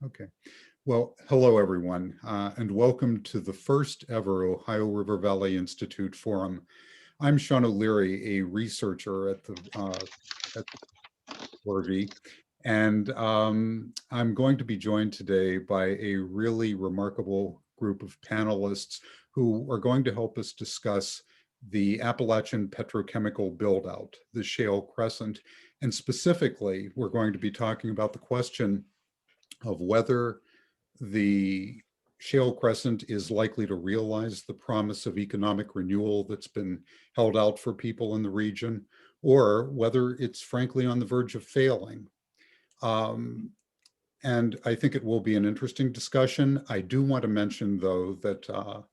Okay. Well, hello, everyone, and welcome to the first ever Ohio River Valley Institute Forum. I'm Sean O'Leary, a researcher at ORV, and I'm going to be joined today by a really remarkable group of panelists who are going to help us discuss the Appalachian Petrochemical buildout, the Shale Crescent, and specifically, we're going to be talking about the question of whether the Shale Crescent is likely to realize the promise of economic renewal that's been held out for people in the region, or whether it's frankly on the verge of failing. And I think it will be an interesting discussion. I do want to mention, though, that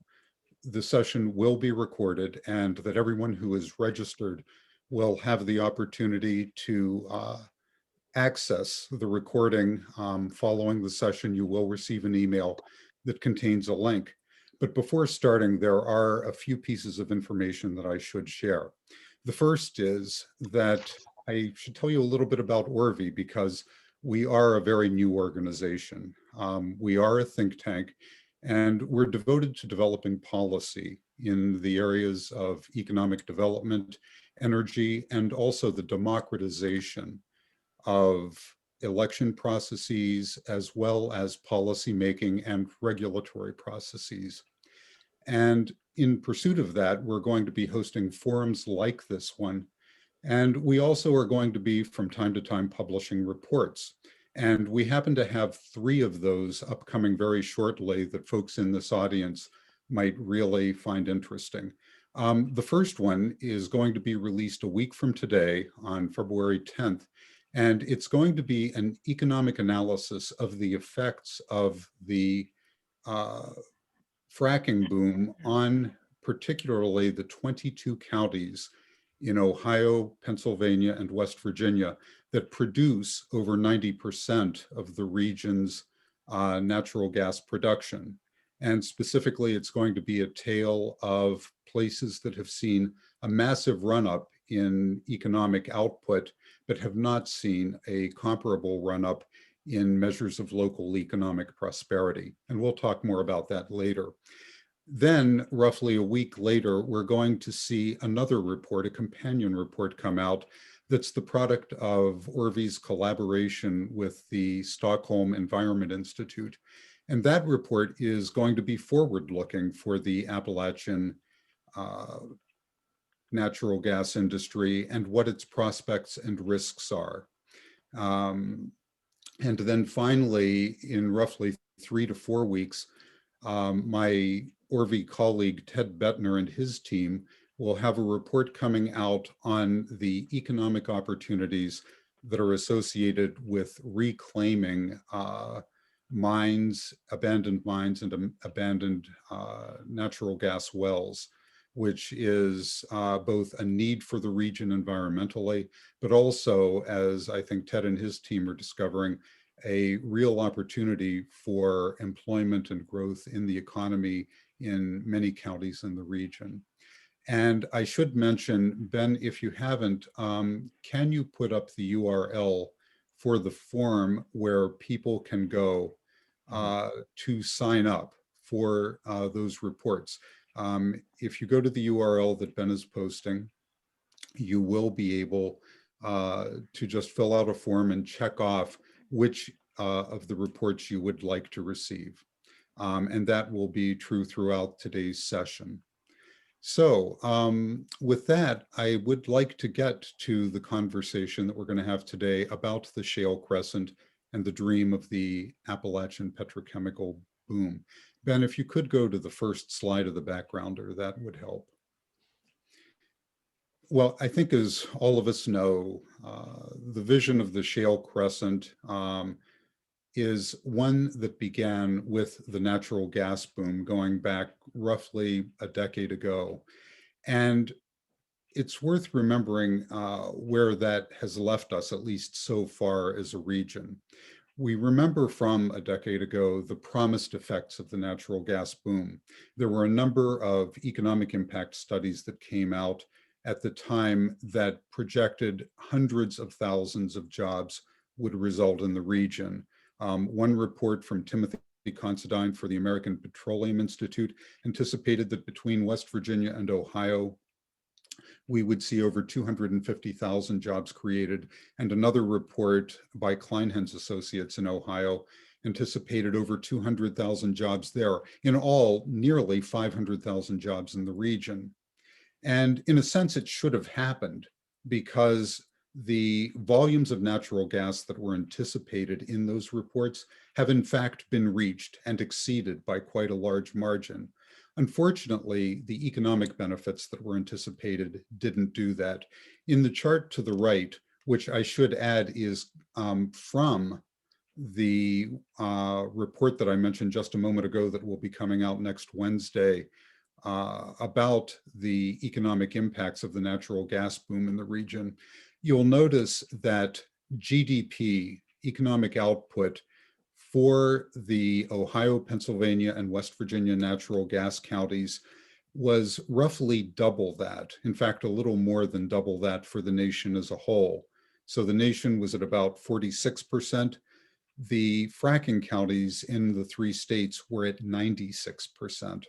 the session will be recorded and that everyone who is registered will have the opportunity to access the recording following the session. You will receive an email that contains a link. But before starting, there are a few pieces of information that I should share. The first is that I should tell you a little bit about ORVI because we are a very new organization. We are a think tank, and we're devoted to developing policy in the areas of economic development, energy, and also the democratization of election processes, as well as policymaking and regulatory processes. And in pursuit of that, we're going to be hosting forums like this one. And we also are going to be, from time to time, publishing reports. And we happen to have 3 of those upcoming very shortly that folks in this audience might really find interesting. The first one is going to be released a week from today on February 10th. And it's going to be an economic analysis of the effects of the fracking boom on particularly the 22 counties in Ohio, Pennsylvania, and West Virginia that produce over 90% of the region's natural gas production. And specifically, it's going to be a tale of places that have seen a massive run-up in economic output, but have not seen a comparable run-up in measures of local economic prosperity. And we'll talk more about that later. Then, roughly a week later, we're going to see another report, a companion report, come out that's the product of ORVI's collaboration with the Stockholm Environment Institute. And that report is going to be forward-looking for the Appalachian natural gas industry and what its prospects and risks are. And then finally, in roughly 3 to 4 weeks, my ORVI colleague, Ted Bettner, and his team will have a report coming out on the economic opportunities that are associated with reclaiming mines, abandoned mines, and abandoned natural gas wells, which is both a need for the region environmentally, but also, as I think Ted and his team are discovering, a real opportunity for employment and growth in the economy in many counties in the region. And I should mention, Ben, if you haven't, can you put up the URL for the forum where people can go to sign up for those reports? If you go to the URL that Ben is posting, you will be able to just fill out a form and check off which of the reports you would like to receive. And that will be true throughout today's session. So with that, I would like to get to the conversation that we're going to have today about the Shale Crescent and the dream of the Appalachian petrochemical boom. Ben, if you could go to the first slide of the backgrounder, that would help. Well, I think as all of us know, the vision of the Shale Crescent is one that began with the natural gas boom going back roughly a decade ago. And it's worth remembering where that has left us, at least so far as a region. We remember from a decade ago the promised effects of the natural gas boom. There were a number of economic impact studies that came out at the time that projected hundreds of thousands of jobs would result in the region. One report from Timothy Considine for the American Petroleum Institute anticipated that between West Virginia and Ohio, we would see over 250,000 jobs created. And another report by Kleinhans Associates in Ohio anticipated over 200,000 jobs there. In all, nearly 500,000 jobs in the region. And in a sense, it should have happened because the volumes of natural gas that were anticipated in those reports have in fact been reached and exceeded by quite a large margin. Unfortunately, the economic benefits that were anticipated didn't do that. In the chart to the right, which I should add is from the report that I mentioned just a moment ago that will be coming out next Wednesday, about the economic impacts of the natural gas boom in the region, you'll notice that GDP, economic output, for the Ohio, Pennsylvania, and West Virginia natural gas counties was roughly double that. In fact, a little more than double that for the nation as a whole. So the nation was at about 46%. The fracking counties in the 3 states were at 96%.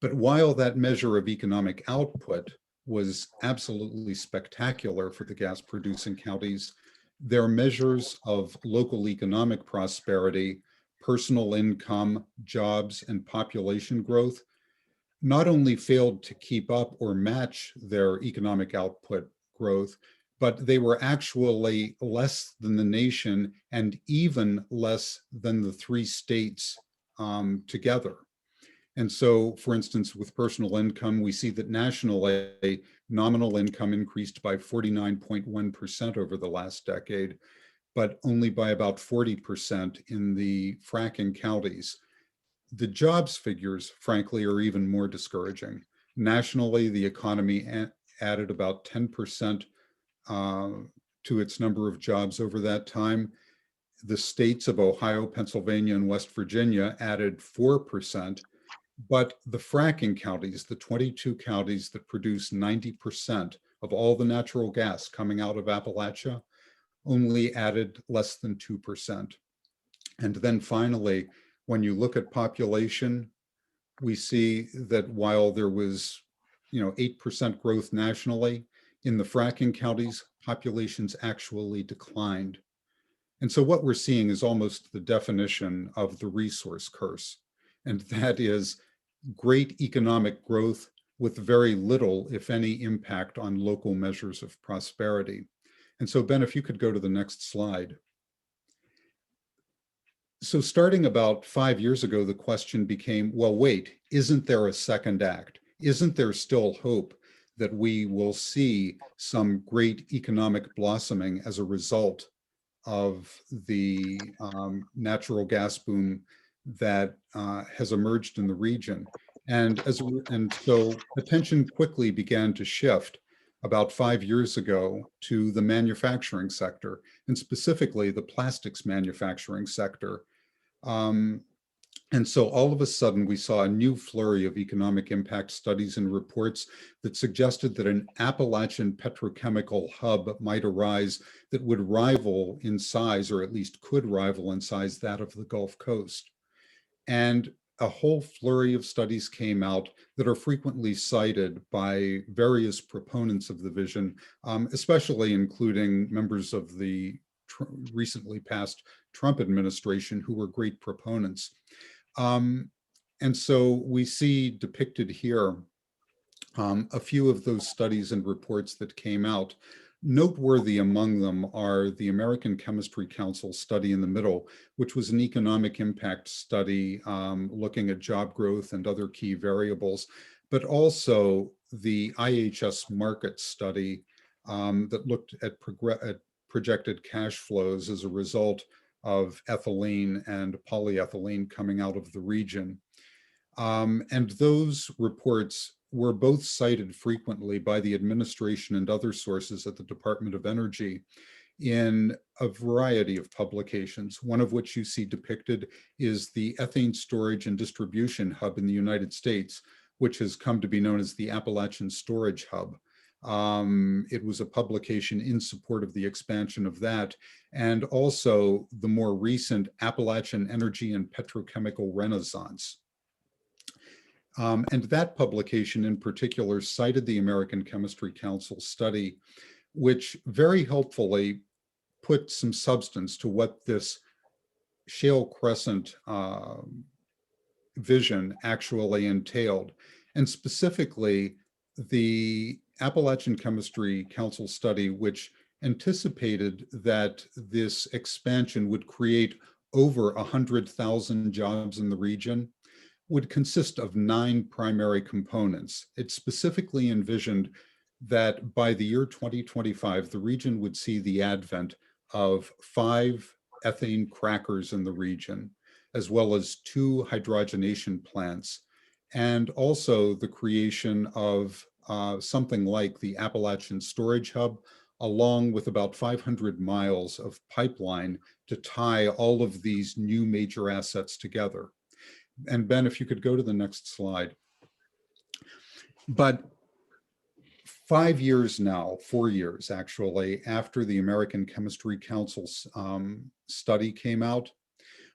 But while that measure of economic output was absolutely spectacular for the gas producing counties, their measures of local economic prosperity, personal income, jobs, and population growth not only failed to keep up or match their economic output growth, but they were actually less than the nation and even less than the 3 states together. And so, for instance, with personal income, we see that nationally, nominal income increased by 49.1% over the last decade, but only by about 40% in the fracking counties. The jobs figures, frankly, are even more discouraging. Nationally, the economy added about 10% to its number of jobs over that time. The states of Ohio, Pennsylvania, and West Virginia added 4%. But the fracking counties, the 22 counties that produce 90% of all the natural gas coming out of Appalachia, only added less than 2%. And then finally, when you look at population, we see that while there was 8% growth nationally, in the fracking counties, populations actually declined. And so what we're seeing is almost the definition of the resource curse. And that is great economic growth with very little, if any, impact on local measures of prosperity. And so, Ben, if you could go to the next slide. So starting about 5 years ago, the question became, well, wait, isn't there a second act? Isn't there still hope that we will see some great economic blossoming as a result of the natural gas boom that has emerged in the region? And so attention quickly began to shift about 5 years ago to the manufacturing sector, and specifically the plastics manufacturing sector. And so all of a sudden, we saw a new flurry of economic impact studies and reports that suggested that an Appalachian petrochemical hub might arise that would rival in size, or at least could rival in size, that of the Gulf Coast. And a whole flurry of studies came out that are frequently cited by various proponents of the vision, especially including members of the recently passed Trump administration who were great proponents. And so we see depicted here a few of those studies and reports that came out. Noteworthy among them are the American Chemistry Council study in the middle, which was an economic impact study looking at job growth and other key variables, but also the IHS Markit study that looked at projected cash flows as a result of ethylene and polyethylene coming out of the region. And those reports were both cited frequently by the administration and other sources at the Department of Energy in a variety of publications, one of which you see depicted is the Ethane Storage and Distribution Hub in the United States, which has come to be known as the Appalachian Storage Hub. It was a publication in support of the expansion of that, and also the more recent Appalachian Energy and Petrochemical Renaissance. And that publication in particular cited the American Chemistry Council study, which very helpfully put some substance to what this Shale Crescent vision actually entailed. And specifically, the Appalachian Chemistry Council study, which anticipated that this expansion would create over 100,000 jobs in the region, would consist of 9 primary components. It specifically envisioned that by the year 2025, the region would see the advent of 5 ethane crackers in the region, as well as 2 hydrogenation plants, and also the creation of something like the Appalachian Storage Hub, along with about 500 miles of pipeline to tie all of these new major assets together. And Ben, if you could go to the next slide. But 5 years now, 4 years actually, after the American Chemistry Council's study came out,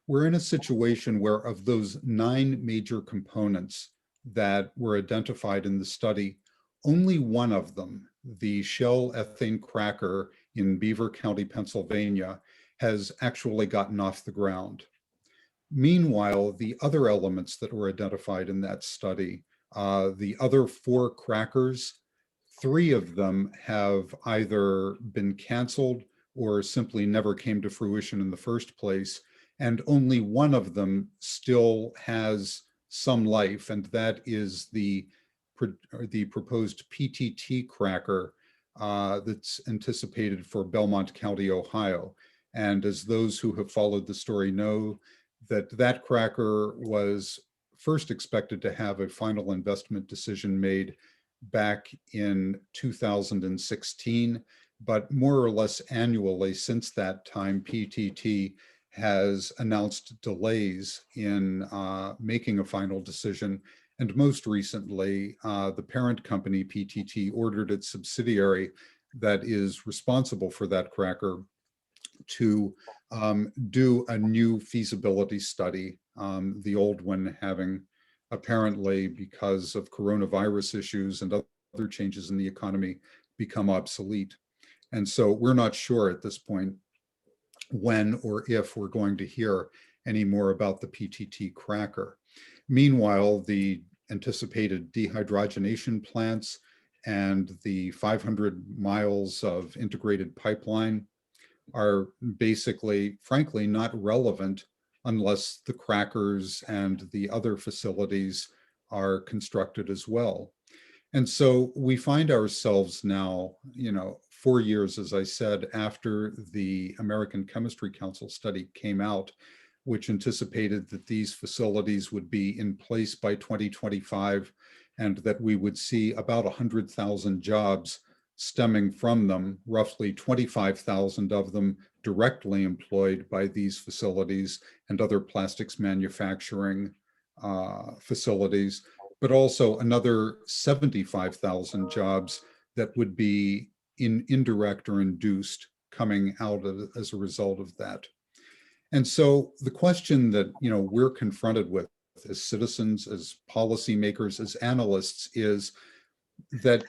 we're in a situation where of those 9 major components that were identified in the study, only one of them, the Shell ethane cracker in Beaver County, Pennsylvania, has actually gotten off the ground. Meanwhile, the other elements that were identified in that study, the other 4 crackers, 3 of them have either been canceled or simply never came to fruition in the first place, and only one of them still has some life, and that is the proposed PTT cracker that's anticipated for Belmont County, Ohio. And as those who have followed the story know, that cracker was first expected to have a final investment decision made back in 2016, but more or less annually since that time, PTT has announced delays in making a final decision. And most recently, the parent company, PTT, ordered its subsidiary that is responsible for that cracker to do a new feasibility study, the old one having apparently, because of coronavirus issues and other changes in the economy, become obsolete. And so we're not sure at this point when or if we're going to hear any more about the PTT cracker. Meanwhile, the anticipated dehydrogenation plants and the 500 miles of integrated pipeline are basically, frankly, not relevant unless the crackers and the other facilities are constructed as well. And so we find ourselves now, 4 years, as I said, after the American Chemistry Council study came out, which anticipated that these facilities would be in place by 2025 and that we would see about 100,000 jobs stemming from them, roughly 25,000 of them directly employed by these facilities and other plastics manufacturing facilities, but also another 75,000 jobs that would be indirect or induced coming out as a result of that. And so the question that we're confronted with as citizens, as policymakers, as analysts, is that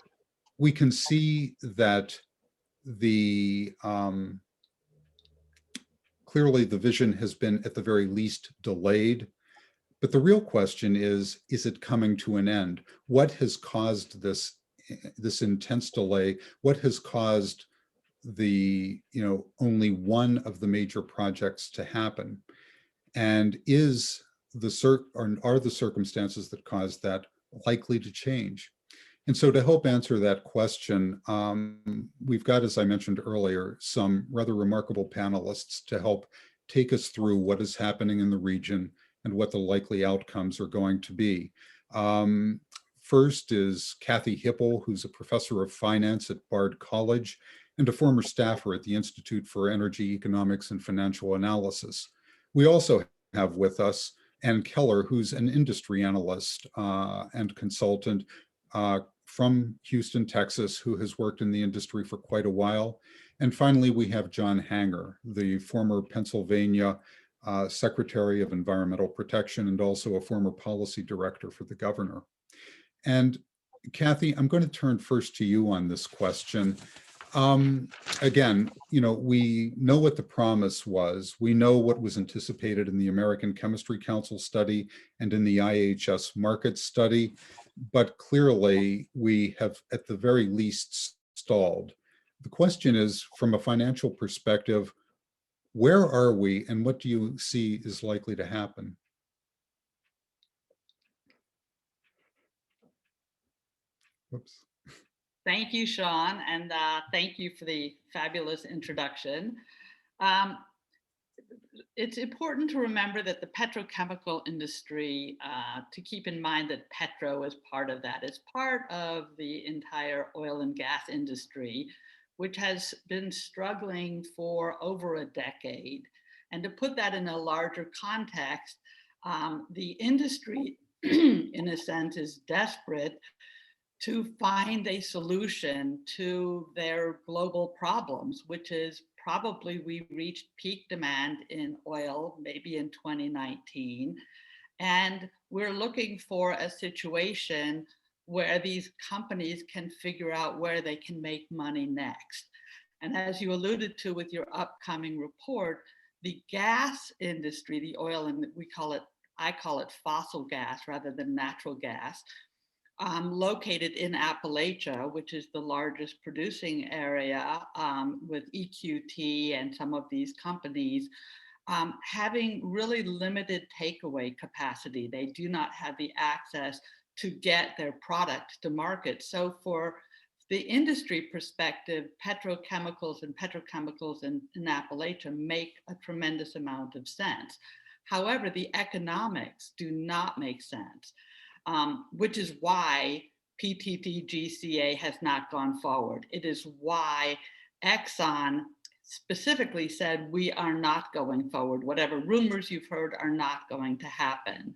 we can see that clearly the vision has been at the very least delayed, but the real question is it coming to an end? What has caused this intense delay? What has caused the only one of the major projects to happen? And are the circumstances that caused that likely to change? And so to help answer that question, we've got, as I mentioned earlier, some rather remarkable panelists to help take us through what is happening in the region and what the likely outcomes are going to be. First is Kathy Hipple, who's a professor of finance at Bard College and a former staffer at the Institute for Energy, Economics, and Financial Analysis. We also have with us Anne Keller, who's an industry analyst and consultant from Houston, Texas, who has worked in the industry for quite a while. And finally, we have John Hanger, the former Pennsylvania Secretary of Environmental Protection and also a former policy director for the governor. And Kathy, I'm going to turn first to you on this question. Again, we know what the promise was. We know what was anticipated in the American Chemistry Council study and in the IHS market study, but clearly we have at the very least stalled. The question is, from a financial perspective, where are we and what do you see is likely to happen? Whoops. Thank you, Sean, and thank you for the fabulous introduction. It's important to remember that the petrochemical industry, to keep in mind that petro is part of that, is part of the entire oil and gas industry, which has been struggling for over a decade. And to put that in a larger context, the industry, in a sense, is desperate to find a solution to their global problems, which is probably we reached peak demand in oil, maybe in 2019. And we're looking for a situation where these companies can figure out where they can make money next. And as you alluded to with your upcoming report, the gas industry, the oil, and I call it fossil gas rather than natural gas, located in Appalachia, which is the largest producing area with EQT and some of these companies, having really limited takeaway capacity. They do not have the access to get their product to market. So for the industry perspective, petrochemicals in Appalachia make a tremendous amount of sense. However, the economics do not make sense. Which is why PTTGCA has not gone forward. It is why Exxon specifically said we are not going forward. Whatever rumors you've heard are not going to happen.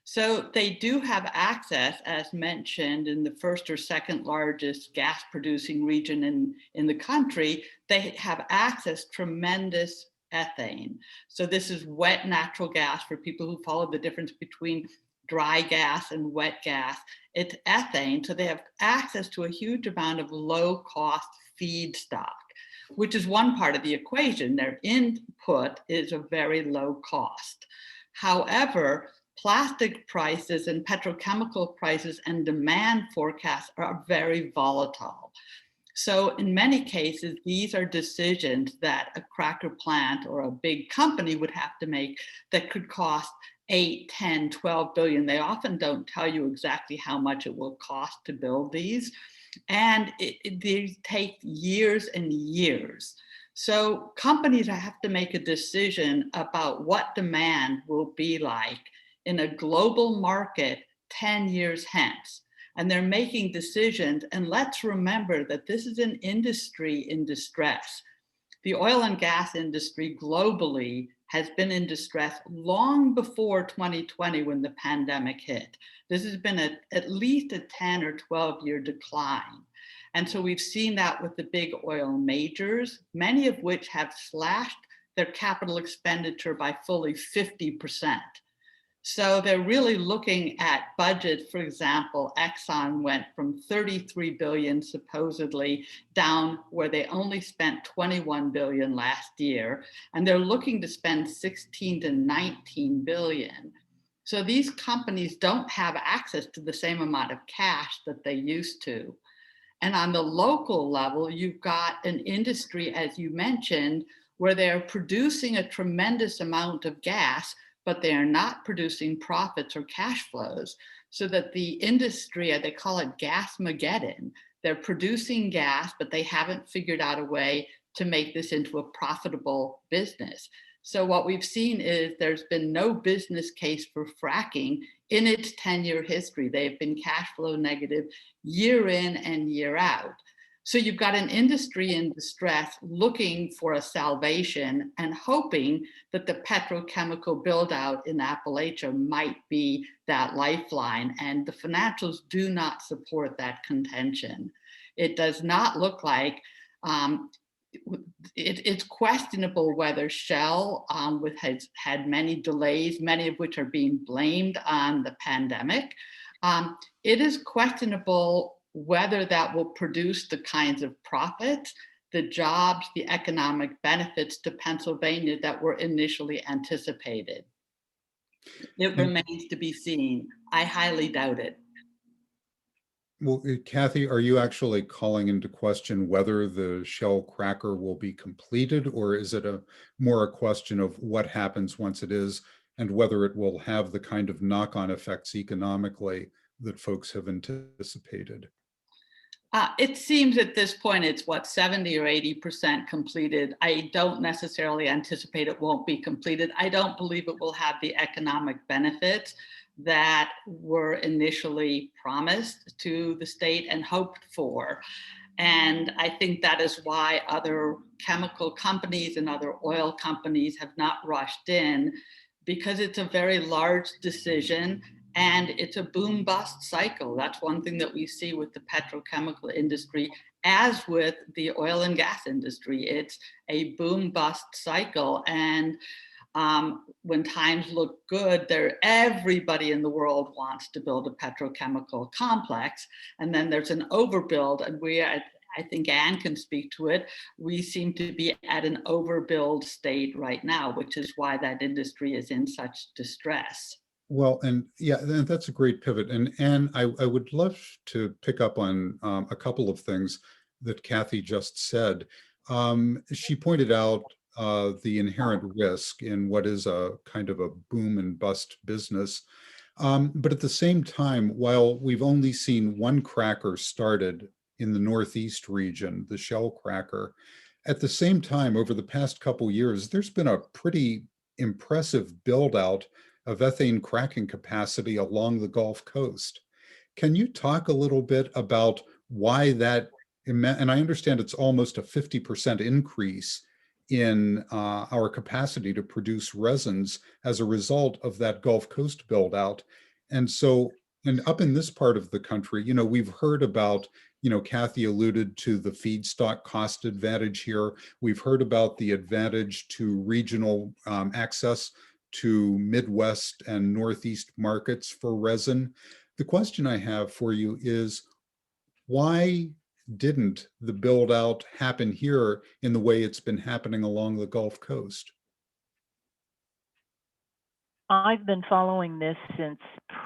So they do have access, as mentioned, in the first or second largest gas producing region in the country. They have access tremendous ethane. So this is wet natural gas for people who follow the difference between dry gas and wet gas. It's ethane, so they have access to a huge amount of low-cost feedstock, which is one part of the equation. Their input is a very low cost. However, plastic prices and petrochemical prices and demand forecasts are very volatile. So in many cases, these are decisions that a cracker plant or a big company would have to make that could cost 8, 10, 12 billion. They often don't tell you exactly how much it will cost to build these. And they take years and years. So companies have to make a decision about what demand will be like in a global market 10 years hence. And they're making decisions. And let's remember that this is an industry in distress. The oil and gas industry globally has been in distress long before 2020 when the pandemic hit. This has been at least a 10 or 12-year decline. And so we've seen that with the big oil majors, many of which have slashed their capital expenditure by fully 50%. So they're really looking at budgets. For example, Exxon went from 33 billion supposedly down where they only spent 21 billion last year. And they're looking to spend 16 to 19 billion. So these companies don't have access to the same amount of cash that they used to. And on the local level, you've got an industry, as you mentioned, where they're producing a tremendous amount of gas, but they are not producing profits or cash flows, so that the industry, they call it Gasmageddon. They're producing gas, but they haven't figured out a way to make this into a profitable business. So what we've seen is there's been no business case for fracking in its 10-year history. They've been cash flow negative year in and year out. So you've got an industry in distress looking for a salvation and hoping that the petrochemical build out in Appalachia might be that lifeline. And the financials do not support that contention. It does not look like it's questionable whether Shell, which has had many delays, many of which are being blamed on the pandemic, it is questionable whether that will produce the kinds of profits, the jobs, the economic benefits to Pennsylvania that were initially anticipated. It remains to be seen. I highly doubt it. Well, Kathy, are you actually calling into question whether the Shell cracker will be completed, or is it more a question of what happens once it is and whether it will have the kind of knock-on effects economically that folks have anticipated? It seems at this point it's 70 or 80% completed. I don't necessarily anticipate it won't be completed. I don't believe it will have the economic benefits that were initially promised to the state and hoped for. And I think that is why other chemical companies and other oil companies have not rushed in, because it's a very large decision and it's a boom bust cycle. That's one thing that we see with the petrochemical industry, as with the oil and gas industry. It's a boom bust cycle. And when times look good, everybody in the world wants to build a petrochemical complex. And then there's an overbuild. And I think Anne can speak to it. We seem to be at an overbuild state right now, which is why that industry is in such distress. Well, and yeah, that's a great pivot. And I would love to pick up on a couple of things that Kathy just said. She pointed out the inherent risk in what is a kind of a boom and bust business. But at the same time, while we've only seen one cracker started in the Northeast region, the Shell cracker, at the same time, over the past couple years, there's been a pretty impressive build out of ethane cracking capacity along the Gulf Coast. Can you talk a little bit about why that, and I understand it's almost a 50% increase in our capacity to produce resins as a result of that Gulf Coast build out. And so, and up in this part of the country, we've heard about, Kathy alluded to the feedstock cost advantage here. We've heard about the advantage to regional access to Midwest and Northeast markets for resin. The question I have for you is, why didn't the build out happen here in the way it's been happening along the Gulf Coast? I've been following this since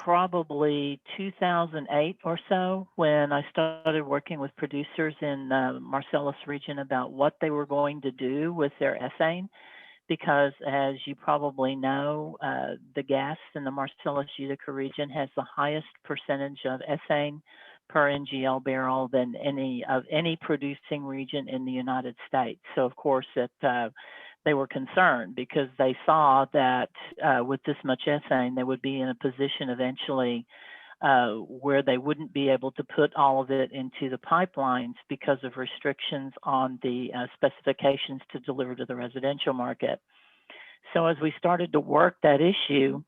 probably 2008 or so, when I started working with producers in the Marcellus region about what they were going to do with their ethane. Because as you probably know, the gas in the Marcellus Utica region has the highest percentage of ethane per NGL barrel than any producing region in the United States. So of course they were concerned, because they saw that with this much ethane, they would be in a position eventually where they wouldn't be able to put all of it into the pipelines because of restrictions on the specifications to deliver to the residential market. So as we started to work that issue,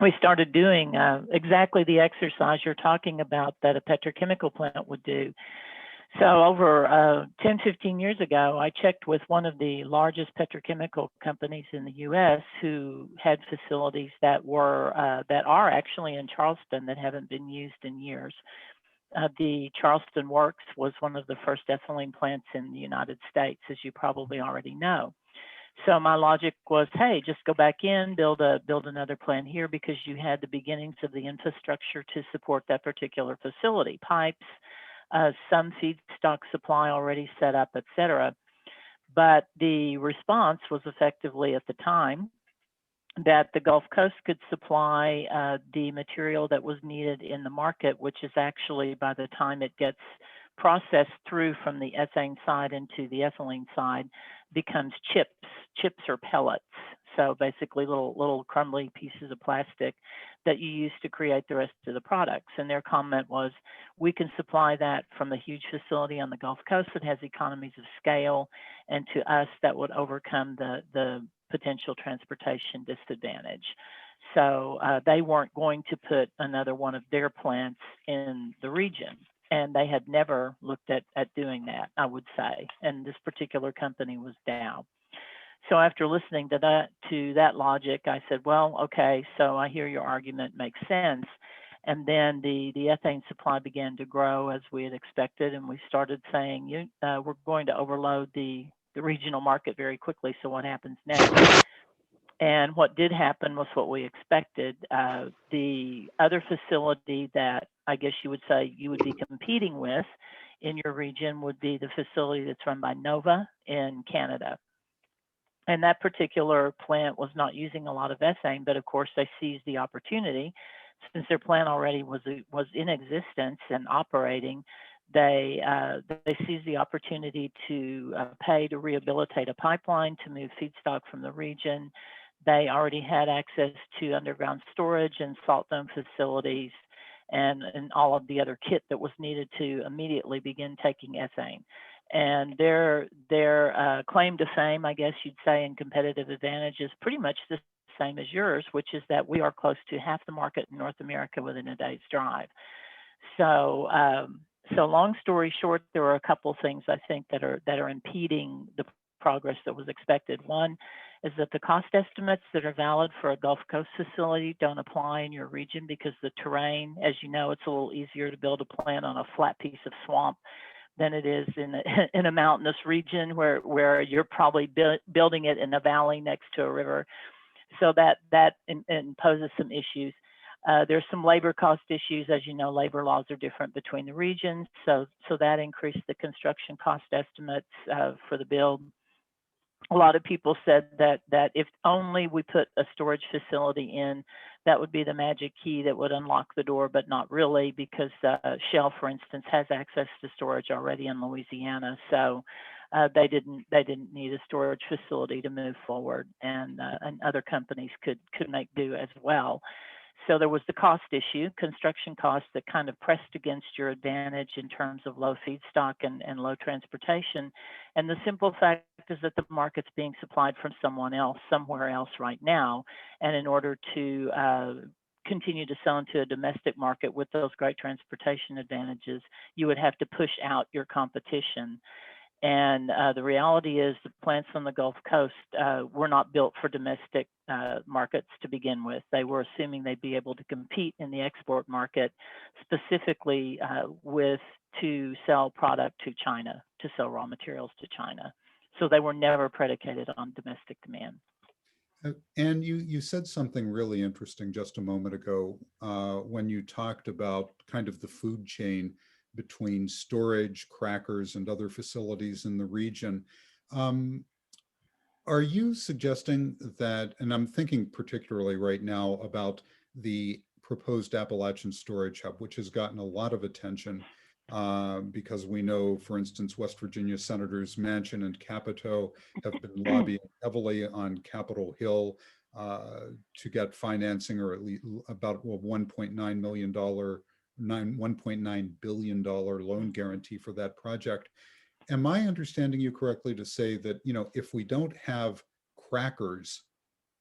we started doing exactly the exercise you're talking about that a petrochemical plant would do. So over 10, 15 years ago, I checked with one of the largest petrochemical companies in the U.S. who had facilities that are actually in Charleston that haven't been used in years. The Charleston Works was one of the first ethylene plants in the United States, as you probably already know. So my logic was, hey, just go back in, build another plant here, because you had the beginnings of the infrastructure to support that particular facility, pipes, some feedstock supply already set up, et cetera. But the response was effectively at the time that the Gulf Coast could supply the material that was needed in the market, which is actually, by the time it gets processed through from the ethane side into the ethylene side, becomes chips or pellets. So basically little crumbly pieces of plastic that you use to create the rest of the products. And their comment was, we can supply that from a huge facility on the Gulf Coast that has economies of scale, and to us that would overcome the potential transportation disadvantage. So they weren't going to put another one of their plants in the region. And they had never looked at doing that, I would say. And this particular company was Dow. So after listening to that logic, I said, well, okay, so I hear your argument makes sense. And then the ethane supply began to grow as we had expected. And we started saying, we're going to overload the regional market very quickly. So what happens next? And what did happen was what we expected. The other facility that I guess you would say you would be competing with in your region would be the facility that's run by Nova in Canada. And that particular plant was not using a lot of ethane, but of course they seized the opportunity. Since their plant already was in existence and operating, they seized the opportunity to pay to rehabilitate a pipeline to move feedstock from the region. They already had access to underground storage and salt dome facilities and all of the other kit that was needed to immediately begin taking ethane. And their claim to fame, I guess you'd say, and competitive advantage is pretty much the same as yours, which is that we are close to half the market in North America within a day's drive. So, so long story short, there are a couple of things I think that are impeding the progress that was expected. One is that the cost estimates that are valid for a Gulf Coast facility don't apply in your region because the terrain, as you know, it's a little easier to build a plant on a flat piece of swamp than it is in a mountainous region where you're probably building it in a valley next to a river. So that imposes some issues. There's some labor cost issues. As you know, labor laws are different between the regions. So that increased the construction cost estimates for the build. A lot of people said that if only we put a storage facility in, that would be the magic key that would unlock the door, but not really, because Shale, for instance, has access to storage already in Louisiana. So they didn't need a storage facility to move forward, and other companies could make do as well. So there was the cost issue, construction costs, that kind of pressed against your advantage in terms of low feedstock and low transportation. And the simple fact is that the market's being supplied from somewhere else right now. And in order to continue to sell into a domestic market with those great transportation advantages, you would have to push out your competition. And the reality is the plants on the Gulf Coast were not built for domestic markets to begin with. They were assuming they'd be able to compete in the export market, specifically to sell product to China, to sell raw materials to China. So they were never predicated on domestic demand. And you said something really interesting just a moment ago when you talked about kind of the food chain between storage, crackers, and other facilities in the region. Are you suggesting that, and I'm thinking particularly right now about the proposed Appalachian Storage Hub, which has gotten a lot of attention because we know, for instance, West Virginia Senators Manchin and Capito have been lobbying heavily on Capitol Hill to get financing, or at least about $1.9 billion loan guarantee for that project. Am I understanding you correctly to say that, if we don't have crackers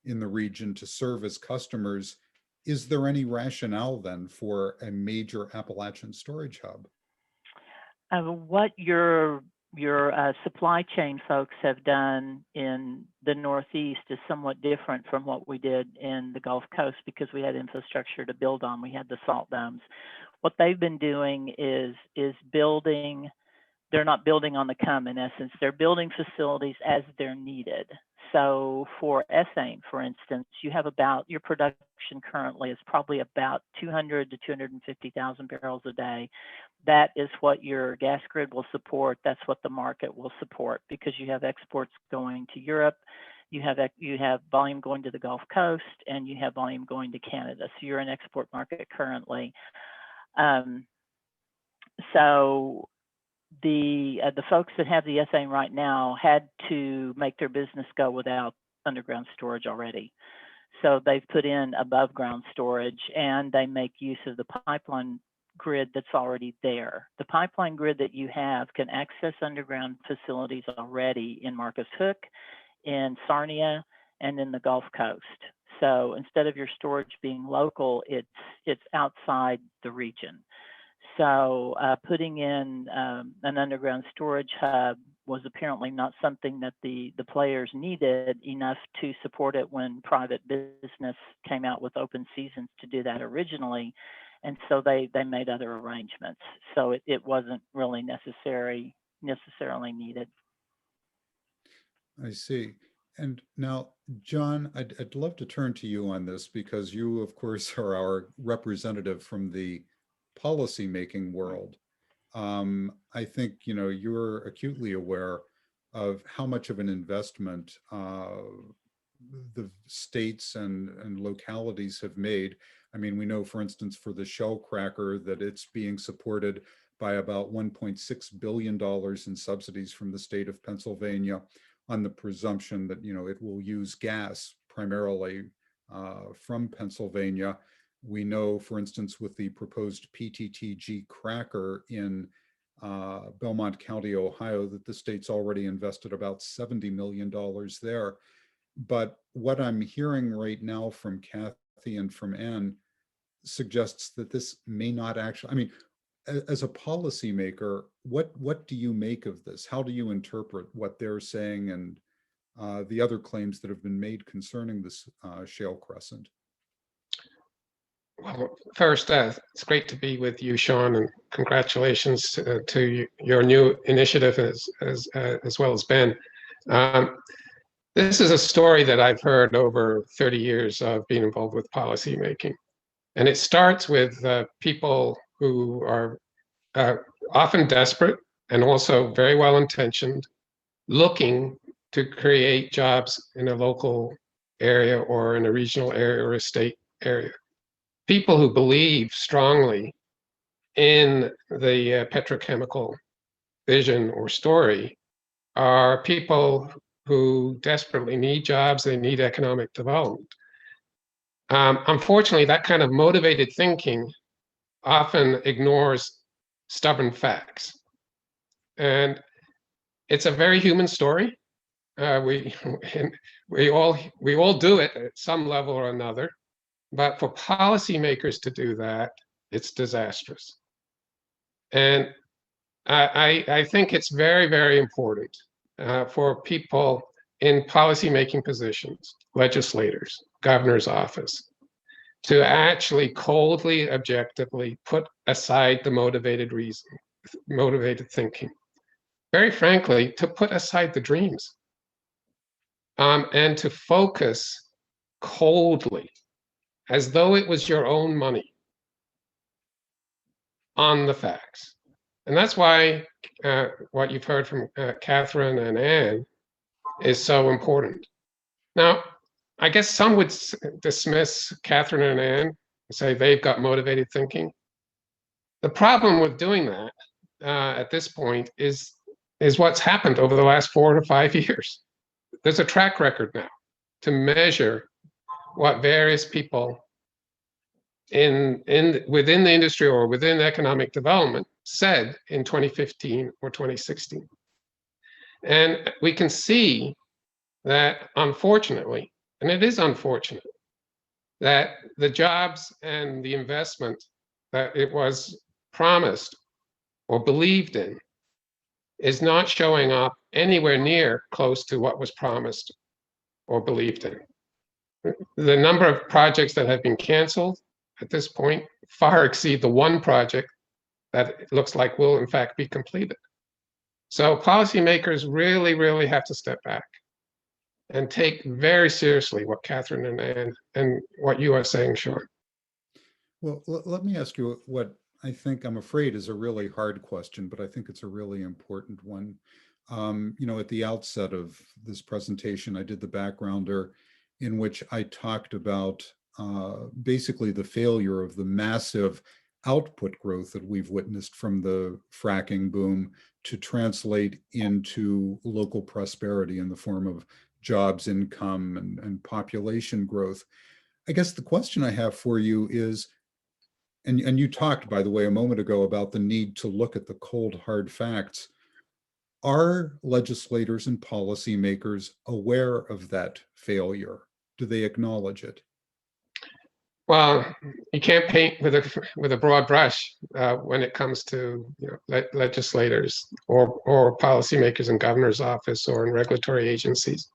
in the region to serve as customers, is there any rationale then for a major Appalachian storage hub? What your supply chain folks have done in the Northeast is somewhat different from what we did in the Gulf Coast, because we had infrastructure to build on. We had the salt domes. What they've been doing is building. They're not building on the come, in essence. They're building facilities as they're needed. So for ethane, for instance, you have your production currently is probably about 200 to 250,000 barrels a day. That is what your gas grid will support. That's what the market will support, because you have exports going to Europe, you have volume going to the Gulf Coast, and you have volume going to Canada. So you're an export market currently. So the folks that have the ethane right now had to make their business go without underground storage already. So they've put in above ground storage, and they make use of the pipeline grid that's already there. The pipeline grid that you have can access underground facilities already in Marcus Hook, in Sarnia, and in the Gulf Coast. So instead of your storage being local, it's outside the region. So putting in an underground storage hub was apparently not something that the players needed enough to support it when private business came out with open seasons to do that originally. And so they made other arrangements. So it wasn't really necessarily needed. I see. And now, John, I'd love to turn to you on this because you, of course, are our representative from the policymaking world. I think, you're acutely aware of how much of an investment the states and localities have made. I mean, we know, for instance, for the Shell cracker that it's being supported by about $1.6 billion in subsidies from the state of Pennsylvania on the presumption that, it will use gas primarily from Pennsylvania. We know, for instance, with the proposed PTTG cracker in Belmont County, Ohio, that the state's already invested about $70 million there. But what I'm hearing right now from Kathy and from Anne suggests that this may not actually, I mean, as a policymaker, what do you make of this? How do you interpret what they're saying and the other claims that have been made concerning this Shale Crescent? Well, first, it's great to be with you, Sean, and congratulations to your new initiative as well as Ben. This is a story that I've heard over 30 years of being involved with policymaking. And it starts with people who are often desperate and also very well-intentioned, looking to create jobs in a local area or in a regional area or a state area. People who believe strongly in the petrochemical vision or story are people who desperately need jobs, they need economic development. Unfortunately, that kind of motivated thinking often ignores stubborn facts. And it's a very human story. We all do it at some level or another. But for policymakers to do that, it's disastrous. And I think it's very, very important for people in policymaking positions, legislators, governor's office, to actually coldly, objectively put aside the motivated thinking. Very frankly, to put aside the dreams and to focus coldly, as though it was your own money, on the facts. And that's why what you've heard from Catherine and Anne is so important. Now, I guess some would dismiss Catherine and Anne and say they've got motivated thinking. The problem with doing that at this point is what's happened over the last 4 to 5 years. There's a track record now to measure what various people within the industry or within economic development said in 2015 or 2016. And we can see that, unfortunately, and it is unfortunate, that the jobs and the investment that it was promised or believed in is not showing up anywhere near close to what was promised or believed in. The number of projects that have been canceled at this point far exceed the one project that it looks like will in fact be completed. So policymakers really, really have to step back and take very seriously what Catherine and Anne and what you are saying, Sean. Well, let me ask you what I think, I'm afraid, is a really hard question, but I think it's a really important one. At the outset of this presentation, I did the backgrounder in which I talked about basically the failure of the massive output growth that we've witnessed from the fracking boom to translate into local prosperity in the form of jobs, income, and population growth. I guess the question I have for you is, and you talked, by the way, a moment ago about the need to look at the cold, hard facts. Are legislators and policymakers aware of that failure? Do they acknowledge it? Well, you can't paint with a broad brush when it comes to legislators or policymakers in governor's office or in regulatory agencies.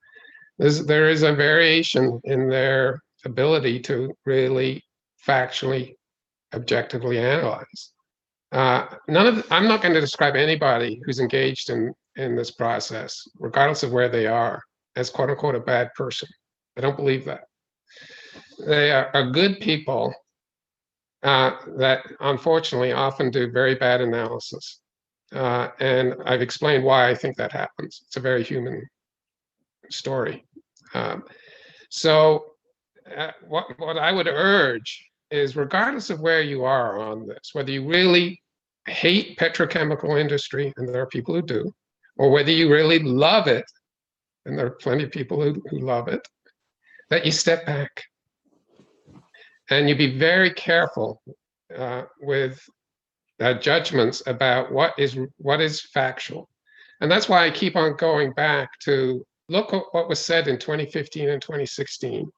There is a variation in their ability to really factually, objectively analyze. I'm not going to describe anybody who's engaged in this process, regardless of where they are, as quote unquote a bad person. I don't believe that. They are good people that unfortunately often do very bad analysis. And I've explained why I think that happens. It's a very human story. So what I would urge is, regardless of where you are on this, whether you really hate petrochemical industry, and there are people who do, or whether you really love it, and there are plenty of people who love it, that you step back and you be very careful with judgments about what is factual. And that's why I keep on going back to look at what was said in 2015 and 2016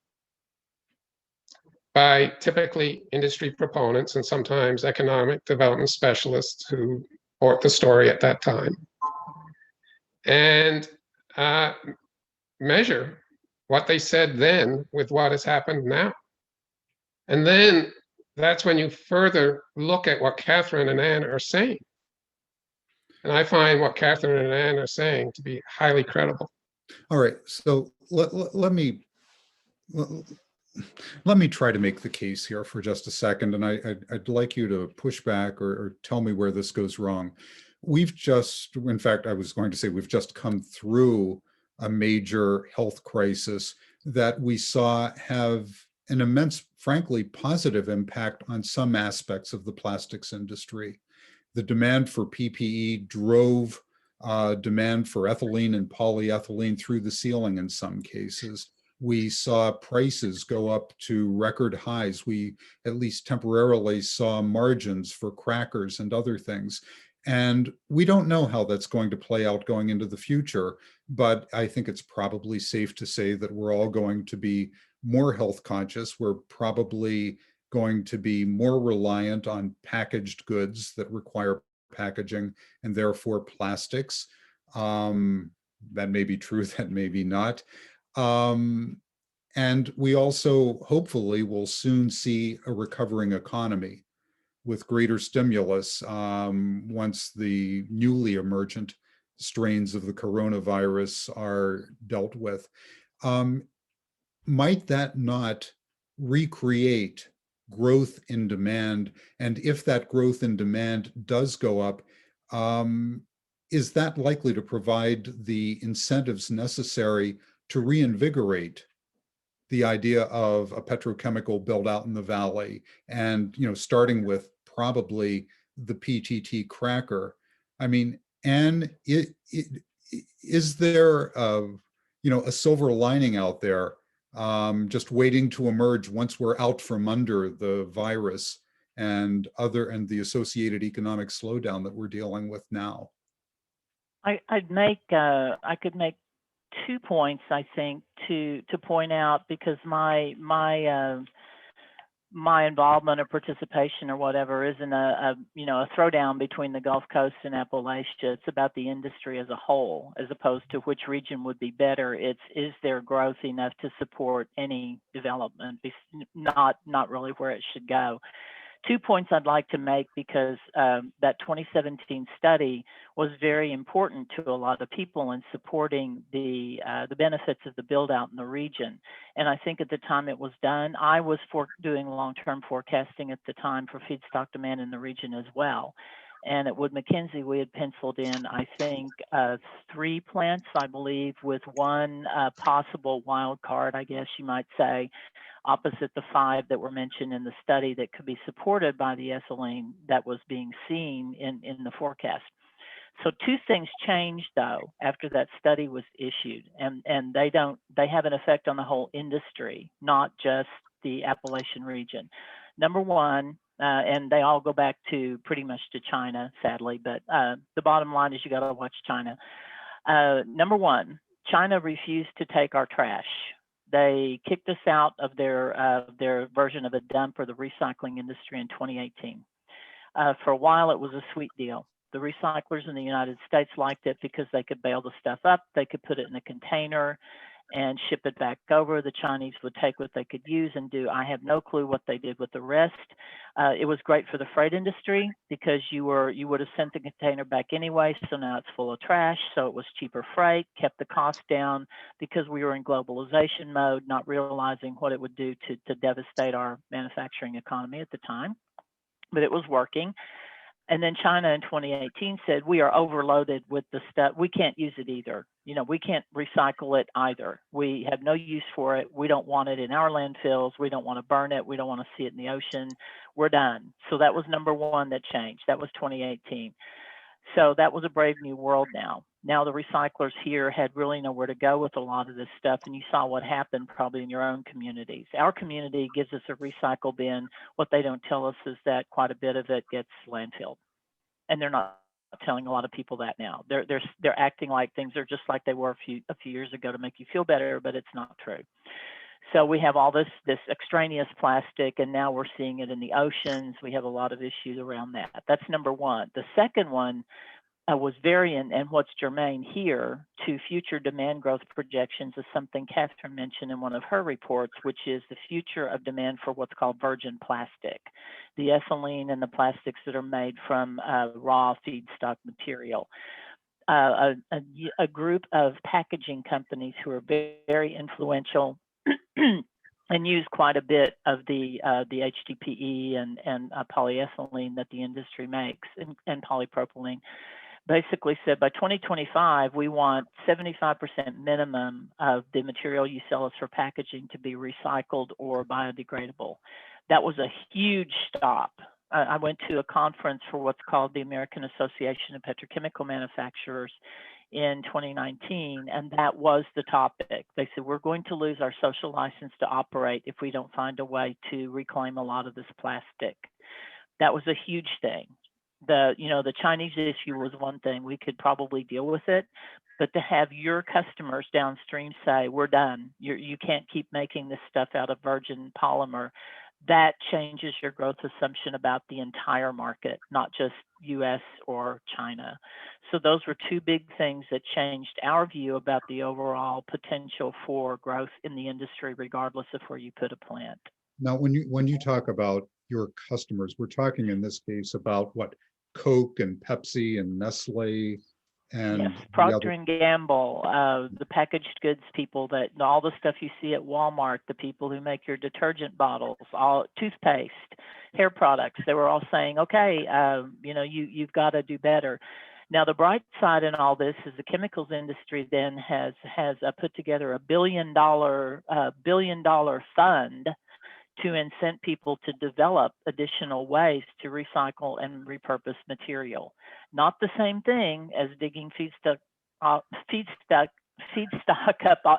by typically industry proponents and sometimes economic development specialists who bought the story at that time, and measure what they said then with what has happened now. And then that's when you further look at what Catherine and Anne are saying. And I find what Catherine and Anne are saying to be highly credible. All right, so let me try to make the case here for just a second, and I'd like you to push back or tell me where this goes wrong. We've just, in fact, I was going to say we've just come through a major health crisis that we saw have an immense, frankly, positive impact on some aspects of the plastics industry. The demand for PPE drove demand for ethylene and polyethylene through the ceiling in some cases. We saw prices go up to record highs. We at least temporarily saw margins for crackers and other things. And we don't know how that's going to play out going into the future, but I think it's probably safe to say that we're all going to be more health conscious. We're probably going to be more reliant on packaged goods that require packaging and therefore plastics. That may be true, that may be not. And we also hopefully will soon see a recovering economy with greater stimulus once the newly emergent strains of the coronavirus are dealt with. Might that not recreate growth in demand? And if that growth in demand does go up, is that likely to provide the incentives necessary to reinvigorate the idea of a petrochemical build out in the valley, and starting with probably the PTT cracker? I mean, Anne, is there a silver lining out there just waiting to emerge once we're out from under the virus and the associated economic slowdown that we're dealing with now? I could make 2 points, I think, to point out, because my involvement or participation or whatever isn't a throwdown between the Gulf Coast and Appalachia. It's about the industry as a whole, as opposed to which region would be better. It's, is there growth enough to support any development, not really where it should go. 2 points I'd like to make, because that 2017 study was very important to a lot of people in supporting the benefits of the build out in the region. And I think at the time it was done, I was doing long-term forecasting at the time for feedstock demand in the region as well. And at Wood-Mackenzie, we had penciled in, I think, 3 plants, I believe, with one possible wild card, I guess you might say, opposite the 5 that were mentioned in the study that could be supported by the ethylene that was being seen in the forecast. So two things changed though after that study was issued, and they have an effect on the whole industry, not just the Appalachian region. Number one, and they all go back to pretty much to China, sadly, but the bottom line is you got to watch China. Number one, China refused to take our trash. They kicked us out of their version of a dump or the recycling industry in 2018. For a while, it was a sweet deal. The recyclers in the United States liked it because they could bale the stuff up, they could put it in a container and ship it back over. The Chinese would take what they could use and do. I have no clue what they did with the rest. It was great for the freight industry because you would have sent the container back anyway, so now it's full of trash, so it was cheaper freight, kept the cost down because we were in globalization mode, not realizing what it would do to devastate our manufacturing economy at the time. But it was working. And then China in 2018 said, we are overloaded with the stuff. We can't use it either. You know, we can't recycle it either. We have no use for it. We don't want it in our landfills. We don't want to burn it. We don't want to see it in the ocean. We're done. So that was number one that changed. That was 2018. So that was a brave new world now. Now the recyclers here had really nowhere to go with a lot of this stuff. And you saw what happened probably in your own communities. Our community gives us a recycle bin. What they don't tell us is that quite a bit of it gets landfilled. And they're not telling a lot of people that now. They're acting like things are just like they were a few years ago to make you feel better, but it's not true. So we have all this extraneous plastic, and now we're seeing it in the oceans. We have a lot of issues around that. That's number one. The second one was variant, and what's germane here to future demand growth projections is something Catherine mentioned in one of her reports, which is the future of demand for what's called virgin plastic, the ethylene and the plastics that are made from raw feedstock material. A group of packaging companies who are very influential and use quite a bit of the HDPE and polyethylene that the industry makes and polypropylene, basically said by 2025, we want 75% minimum of the material you sell us for packaging to be recycled or biodegradable. That was a huge stop. I went to a conference for what's called the American Association of Petrochemical Manufacturers in 2019, and that was the topic. They said, we're going to lose our social license to operate if we don't find a way to reclaim a lot of this plastic. That was a huge thing. The Chinese issue was one thing, we could probably deal with it, but to have your customers downstream say, we're done, you can't keep making this stuff out of virgin polymer, that changes your growth assumption about the entire market, not just US or China. So those were two big things that changed our view about the overall potential for growth in the industry, regardless of where you put a plant. Now, when you talk about your customers, we're talking in this case about what, Coke and Pepsi and Nestle and yes, Procter and Gamble, the packaged goods people, that all the stuff you see at Walmart, the people who make your detergent bottles, all toothpaste, hair products, they were all saying, okay, you've got to do better. Now, the bright side in all this is the chemicals industry then has put together $1 billion fund to incent people to develop additional ways to recycle and repurpose material. Not the same thing as digging feedstock up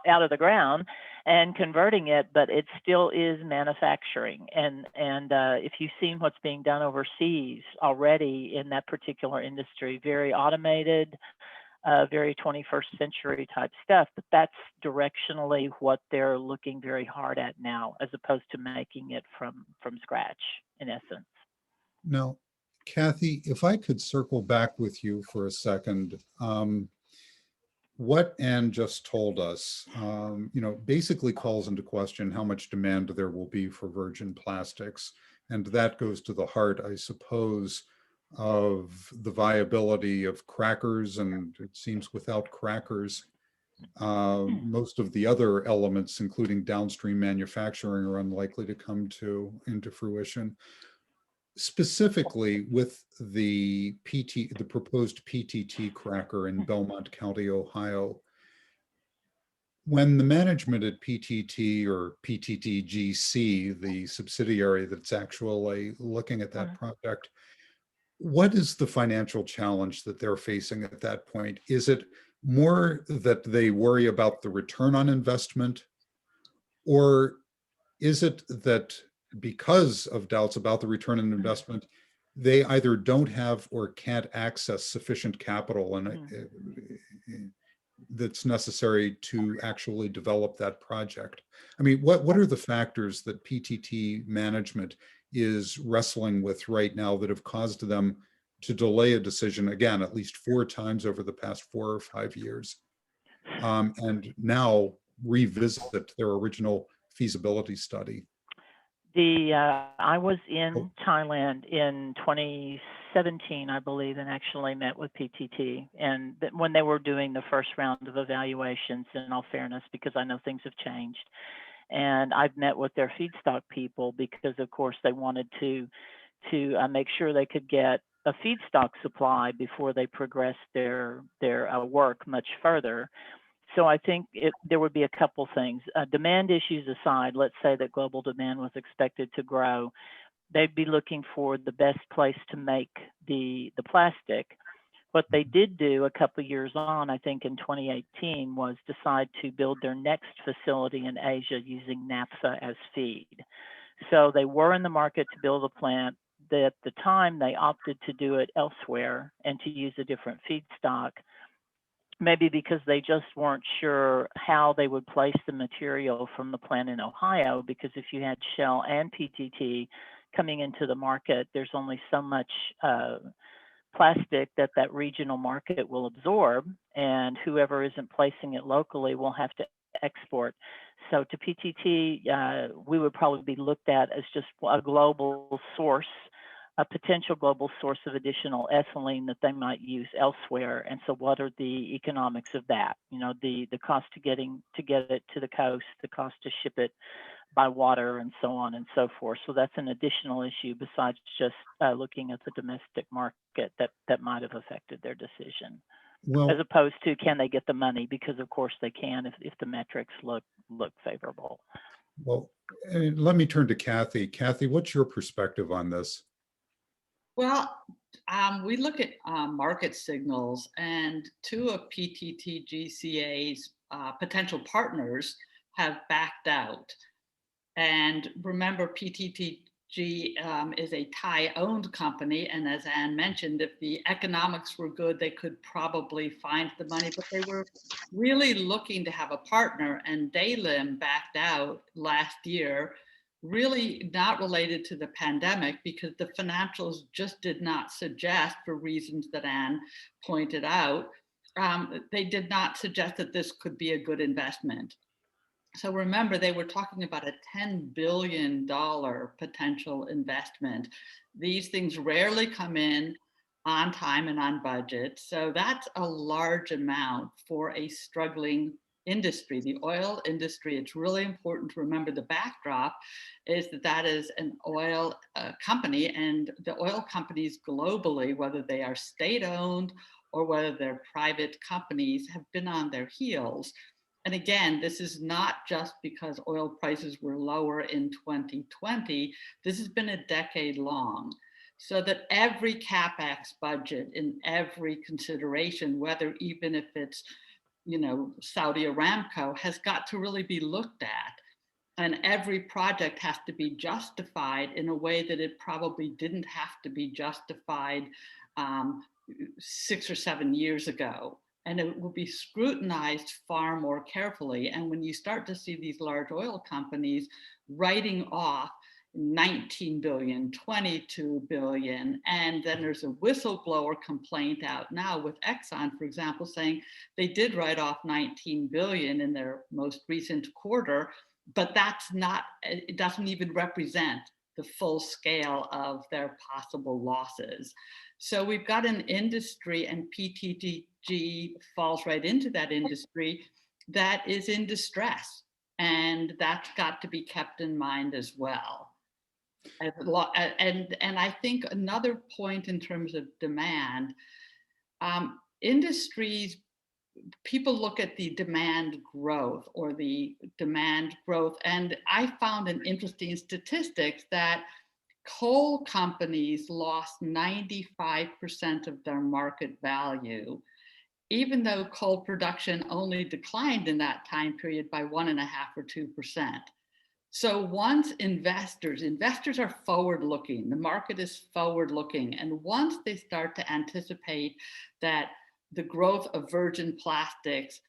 out of the ground and converting it, but it still is manufacturing. And if you've seen what's being done overseas already in that particular industry, very automated, very 21st century type stuff, but that's directionally what they're looking very hard at now, as opposed to making it from scratch, in essence. Now, Kathy, if I could circle back with you for a second, what Anne just told us, basically calls into question how much demand there will be for virgin plastics. And that goes to the heart, I suppose, of the viability of crackers, and it seems without crackers, most of the other elements, including downstream manufacturing, are unlikely to come into fruition. Specifically with the proposed PTT cracker in Belmont County, Ohio, when the management at PTT or PTTGC, the subsidiary that's actually looking at that project, what is the financial challenge that they're facing at that point? Is it more that they worry about the return on investment, or is it that because of doubts about the return on investment, they either don't have or can't access sufficient capital and that's necessary to actually develop that project? I mean, what are the factors that PTT management is wrestling with right now that have caused them to delay a decision, again, at least 4 times over the past 4 or 5 years, and now revisit their original feasibility study? I was Oh, in Thailand in 2017, I believe, and actually met with PTT, and when they were doing the first round of evaluations, in all fairness, because I know things have changed. And I've met with their feedstock people because, of course, they wanted to make sure they could get a feedstock supply before they progressed their work much further. So I think there would be a couple things. Demand issues aside, let's say that global demand was expected to grow, they'd be looking for the best place to make the plastic. What they did do a couple of years on, I think in 2018, was decide to build their next facility in Asia using naphtha as feed. So they were in the market to build a plant. At the time, they opted to do it elsewhere and to use a different feedstock, maybe because they just weren't sure how they would place the material from the plant in Ohio, because if you had Shell and PTT coming into the market, there's only so much plastic that regional market will absorb, and whoever isn't placing it locally will have to export. So to PTT, we would probably be looked at as just a global source, a potential global source of additional ethylene that they might use elsewhere. And so what are the economics of that? You know, the cost to get it to the coast, the cost to ship it by water, and so on and so forth. So that's an additional issue besides just looking at the domestic market that might have affected their decision, well, as opposed to can they get the money, because of course they can if the metrics look favorable. well, and let me turn to Kathy. Kathy, what's your perspective on this? Well, we look at market signals, and 2 of PTT GCA's potential partners have backed out. And remember, PTTG is a Thai-owned company, and as Anne mentioned, if the economics were good, they could probably find the money, but they were really looking to have a partner, and Dalim backed out last year, really not related to the pandemic, because the financials just did not suggest, for reasons that Anne pointed out, they did not suggest that this could be a good investment. So remember, they were talking about a $10 billion potential investment. These things rarely come in on time and on budget. So that's a large amount for a struggling industry. The oil industry, it's really important to remember the backdrop is that is an oil company, and the oil companies globally, whether they are state-owned or whether they're private companies, have been on their heels. And again, this is not just because oil prices were lower in 2020. This has been a decade long. So that every CapEx budget in every consideration, whether even if it's, you know, Saudi Aramco, has got to really be looked at. And every project has to be justified in a way that it probably didn't have to be justified 6 or 7 years ago. And it will be scrutinized far more carefully. And when you start to see these large oil companies writing off 19 billion, 22 billion, and then there's a whistleblower complaint out now with Exxon, for example, saying they did write off 19 billion in their most recent quarter, but that's not, it doesn't even represent the full scale of their possible losses. So we've got an industry, and PTTG falls right into that industry, that is in distress. And that's got to be kept in mind as well. And I think another point in terms of demand, industries, people look at the demand growth, and I found an interesting statistics that coal companies lost 95% of their market value, even though coal production only declined in that time period by 1.5 or 2%. So once investors are forward looking, the market is forward looking. And once they start to anticipate that the growth of virgin plastics,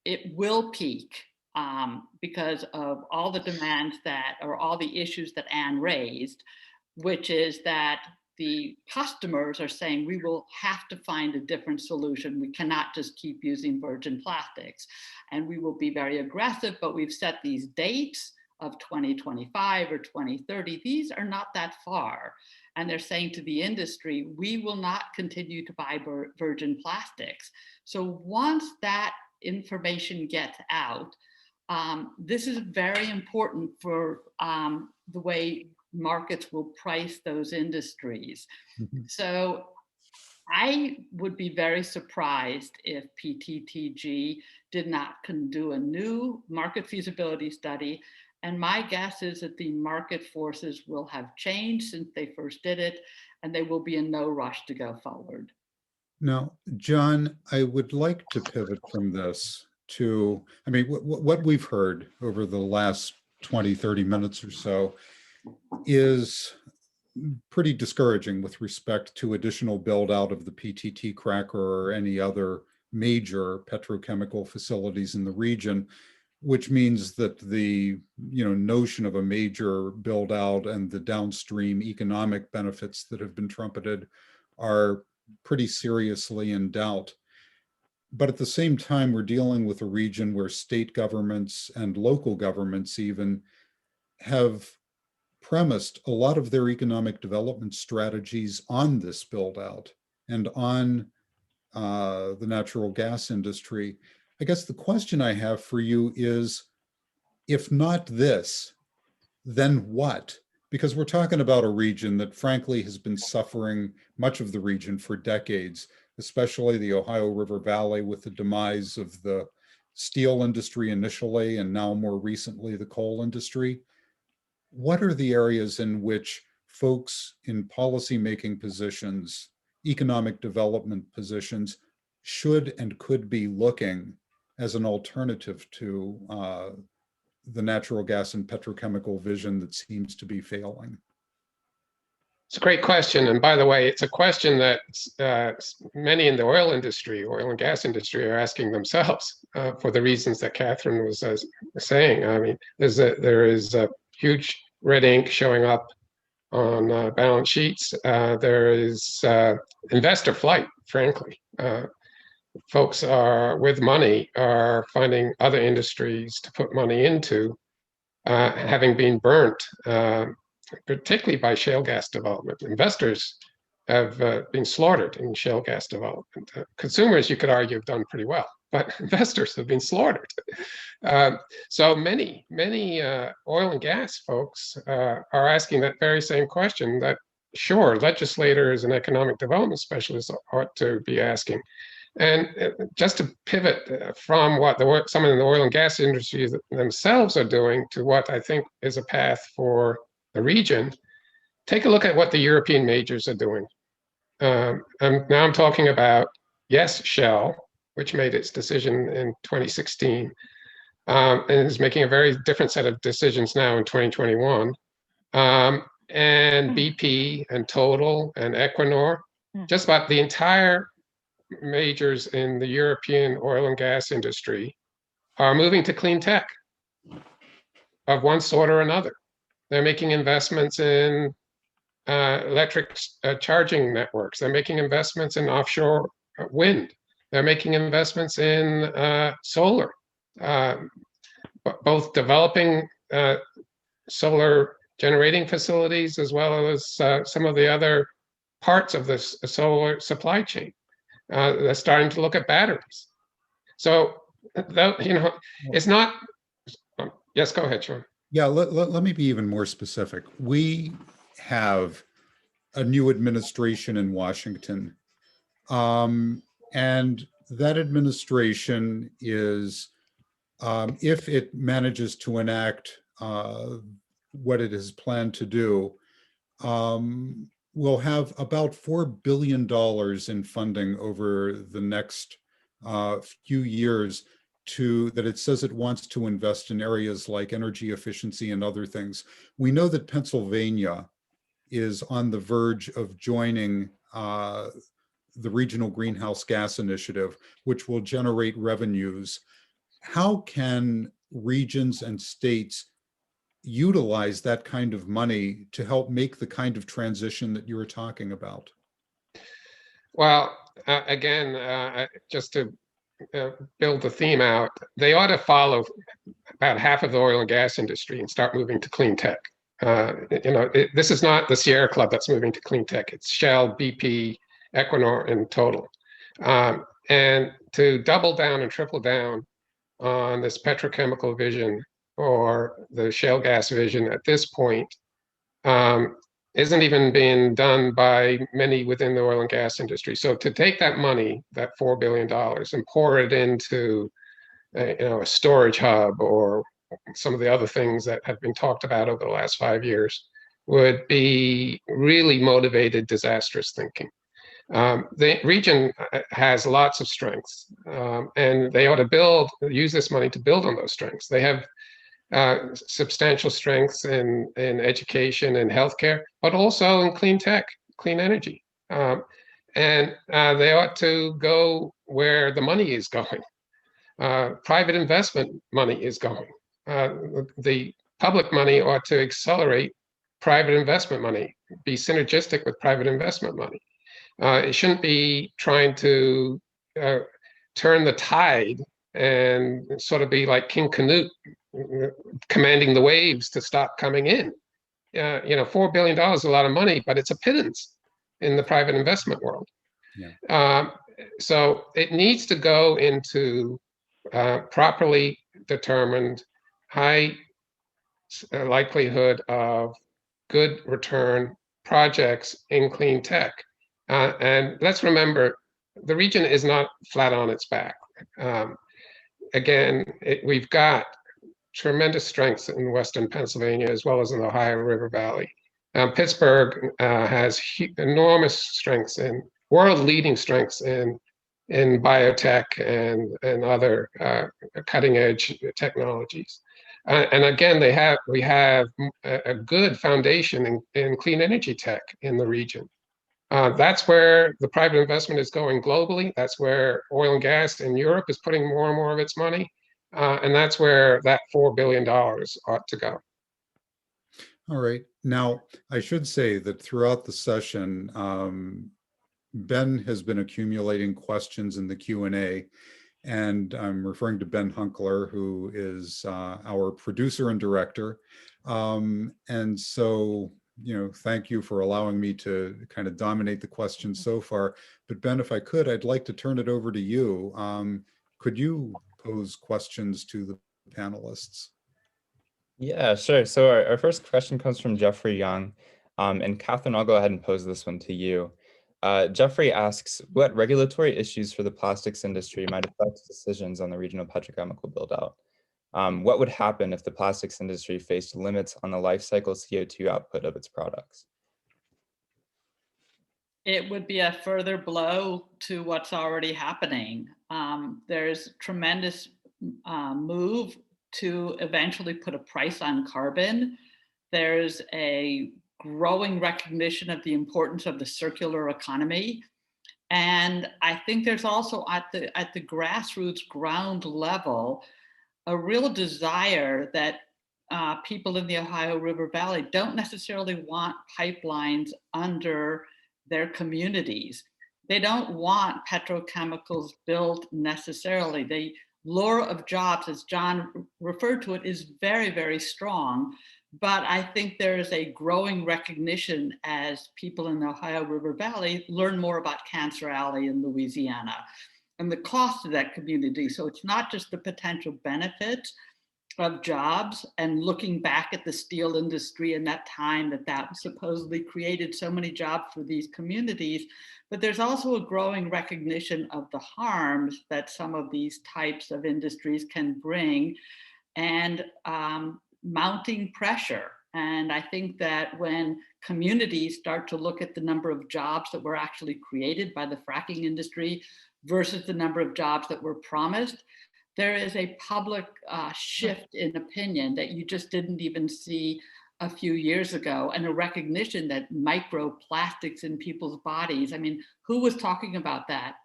it will peak because of all the demands or all the issues that Anne raised, which is that the customers are saying we will have to find a different solution. We cannot just keep using virgin plastics. And we will be very aggressive, but we've set these dates of 2025 or 2030. These are not that far. And they're saying to the industry, we will not continue to buy virgin plastics. So once that information gets out, this is very important for the way markets will price those industries. Mm-hmm. So I would be very surprised if PTTG did not do a new market feasibility study. And my guess is that the market forces will have changed since they first did it, and they will be in no rush to go forward. Now, John, I would like to pivot from this to, I mean, what we've heard over the last 20, 30 minutes or so is pretty discouraging with respect to additional build out of the PTT cracker or any other major petrochemical facilities in the region, which means that the notion of a major build out and the downstream economic benefits that have been trumpeted are pretty seriously in doubt. But at the same time, we're dealing with a region where state governments and local governments even have premised a lot of their economic development strategies on this build out and on the natural gas industry. I guess the question I have for you is, if not this, then what? Because we're talking about a region that frankly has been suffering, much of the region, for decades, especially the Ohio River Valley, with the demise of the steel industry initially and now more recently the coal industry. What are the areas in which folks in policymaking positions, economic development positions, should and could be looking as an alternative to the natural gas and petrochemical vision that seems to be failing? It's a great question. And by the way, it's a question that many in the oil and gas industry are asking themselves for the reasons that Catherine was saying. I mean, there is a huge red ink showing up on balance sheets. There is investor flight, frankly. Folks with money are finding other industries to put money into, having been burnt, particularly by shale gas development. Investors have been slaughtered in shale gas development. Consumers, you could argue, have done pretty well, but investors have been slaughtered. So many oil and gas folks are asking that very same question that, sure, legislators and economic development specialists ought to be asking. And just to pivot from what some in the oil and gas industries themselves are doing to what I think is a path for the region, take a look at what the European majors are doing. Now I'm talking about, yes, Shell, which made its decision in 2016, and is making a very different set of decisions now in 2021. And BP and Total and Equinor, just about the entire majors in the European oil and gas industry are moving to clean tech of one sort or another. They're making investments in electric charging networks. They're making investments in offshore wind. They're making investments in solar, both developing solar generating facilities as well as some of the other parts of the solar supply chain. They're starting to look at batteries. So, it's not, yes, go ahead, Sean. Yeah, let me be even more specific. We have a new administration in Washington, and that administration is, if it manages to enact what it has planned to do, will have about $4 billion in funding over the next few years that it says it wants to invest in areas like energy efficiency and other things. We know that Pennsylvania is on the verge of joining the Regional Greenhouse Gas Initiative, which will generate revenues. How can regions and states utilize that kind of money to help make the kind of transition that you were talking about? Well, again, just to build the theme out, they ought to follow about half of the oil and gas industry and start moving to clean tech. This is not the Sierra Club that's moving to clean tech. It's Shell, BP, Equinor in total. And to double down and triple down on this petrochemical vision or the shale gas vision at this point isn't even being done by many within the oil and gas industry. So to take that money, that $4 billion, and pour it into a storage hub or some of the other things that have been talked about over the last 5 years would be really motivated, disastrous thinking. The region has lots of strengths, and they ought to use this money to build on those strengths. They have substantial strengths in education and healthcare, but also in clean tech, clean energy. And they ought to go where the money is going. Private investment money is going. The public money ought to accelerate private investment money, be synergistic with private investment money. It shouldn't be trying to turn the tide and sort of be like King Canute, commanding the waves to stop coming in. $4 billion is a lot of money, but it's a pittance in the private investment world. Yeah. So it needs to go into properly determined, high likelihood of good return projects in clean tech. And let's remember, the region is not flat on its back. Again, we've got tremendous strengths in Western Pennsylvania as well as in the Ohio River Valley. Pittsburgh has enormous strengths world-leading strengths in biotech and other cutting-edge technologies. And again, we have a good foundation in clean energy tech in the region. That's where the private investment is going globally. That's where oil and gas in Europe is putting more and more of its money. And that's where that $4 billion ought to go. All right. Now, I should say that throughout the session, Ben has been accumulating questions in the Q&A, and I'm referring to Ben Hunkler, who is our producer and director. And so, thank you for allowing me to kind of dominate the questions so far. But Ben, if I could, I'd like to turn it over to you. Could you pose questions to the panelists? Yeah, sure. So our first question comes from Jeffrey Young. And Catherine, I'll go ahead and pose this one to you. Jeffrey asks, what regulatory issues for the plastics industry might affect decisions on the regional petrochemical buildout? What would happen if the plastics industry faced limits on the life cycle CO2 output of its products? It would be a further blow to what's already happening. There's tremendous move to eventually put a price on carbon. There's a growing recognition of the importance of the circular economy. And I think there's also at the grassroots ground level, a real desire that people in the Ohio River Valley don't necessarily want pipelines under their communities. They don't want petrochemicals built necessarily. The lure of jobs, as John referred to it, is very, very strong. But I think there is a growing recognition as people in the Ohio River Valley learn more about Cancer Alley in Louisiana and the cost of that community. So it's not just the potential benefits of jobs and looking back at the steel industry and that time that supposedly created so many jobs for these communities, but there's also a growing recognition of the harms that some of these types of industries can bring and mounting pressure And I think that when communities start to look at the number of jobs that were actually created by the fracking industry versus the number of jobs that were promised, there is a public shift in opinion that you just didn't even see a few years ago, and a recognition that microplastics in people's bodies. I mean, who was talking about that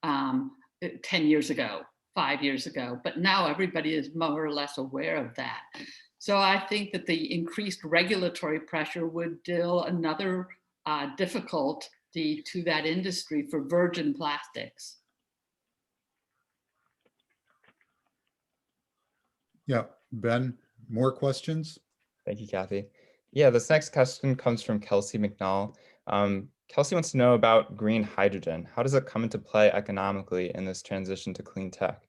10 years ago, 5 years ago? But now everybody is more or less aware of that. So I think that the increased regulatory pressure would deal another difficulty to that industry for virgin plastics. Yeah, Ben, more questions? Thank you, Kathy. Yeah, this next question comes from Kelsey McNall. Kelsey wants to know about green hydrogen. How does it come into play economically in this transition to clean tech?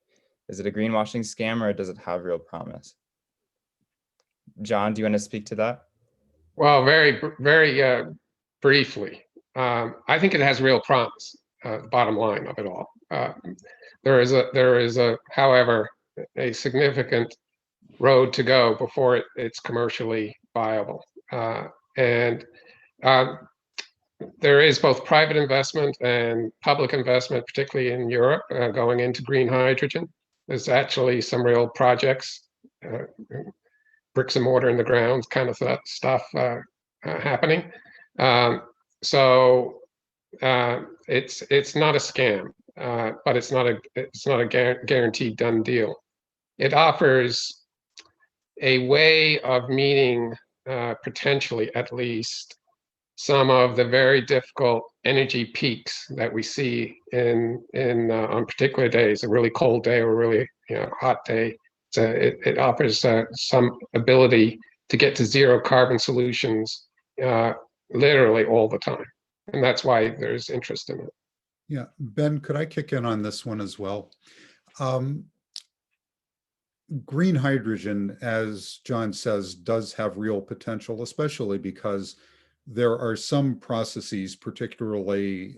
Is it a greenwashing scam, or does it have real promise? John, do you want to speak to that? Well, very briefly, I think it has real promise. Bottom line of it all, there is however, a significant road to go before it's commercially viable, and there is both private investment and public investment, particularly in Europe, going into green hydrogen. There's actually some real projects, bricks and mortar in the ground kind of stuff happening. So it's not a scam, but it's not a guaranteed done deal. It offers a way of meeting, potentially at least, some of the very difficult energy peaks that we see on particular days, a really cold day or a really hot day. So it offers some ability to get to zero carbon solutions literally all the time. And that's why there's interest in it. Yeah, Ben, could I kick in on this one as well? Green hydrogen, as John says, does have real potential, especially because there are some processes, particularly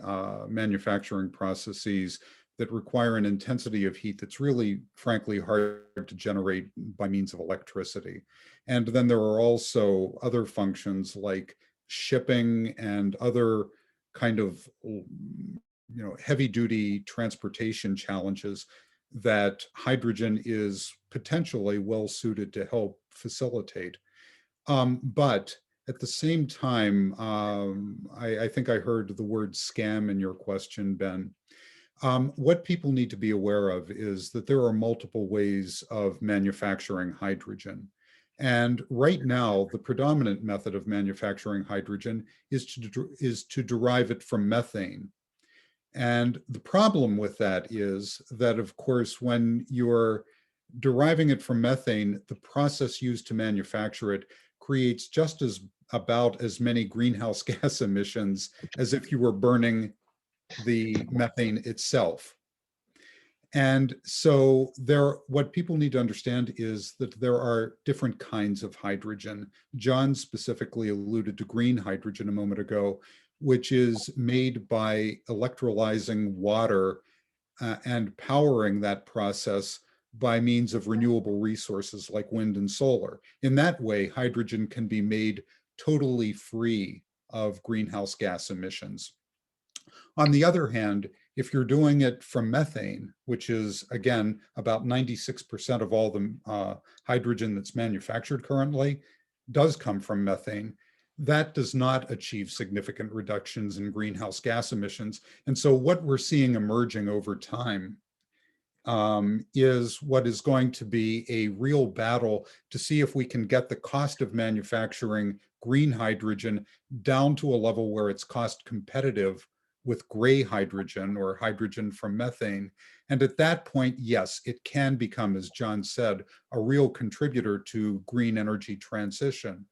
manufacturing processes, that require an intensity of heat that's really, frankly, hard to generate by means of electricity. And then there are also other functions like shipping and other kind of heavy-duty transportation challenges that hydrogen is potentially well suited to help facilitate. But at the same time, I think I heard the word scam in your question, Ben. What people need to be aware of is that there are multiple ways of manufacturing hydrogen. And right now, the predominant method of manufacturing hydrogen is to derive it from methane. And the problem with that is that, of course, when you're deriving it from methane, the process used to manufacture it creates just about as many greenhouse gas emissions as if you were burning the methane itself. And so what people need to understand is that there are different kinds of hydrogen. John specifically alluded to green hydrogen a moment ago, which is made by electrolyzing water and powering that process by means of renewable resources like wind and solar. In that way, hydrogen can be made totally free of greenhouse gas emissions. On the other hand, if you're doing it from methane, which is, again, about 96% of all the hydrogen that's manufactured currently does come from methane, that does not achieve significant reductions in greenhouse gas emissions. And so what we're seeing emerging over time is what is going to be a real battle to see if we can get the cost of manufacturing green hydrogen down to a level where it's cost competitive with gray hydrogen or hydrogen from methane. And at that point, yes, it can become, as John said, a real contributor to green energy transition.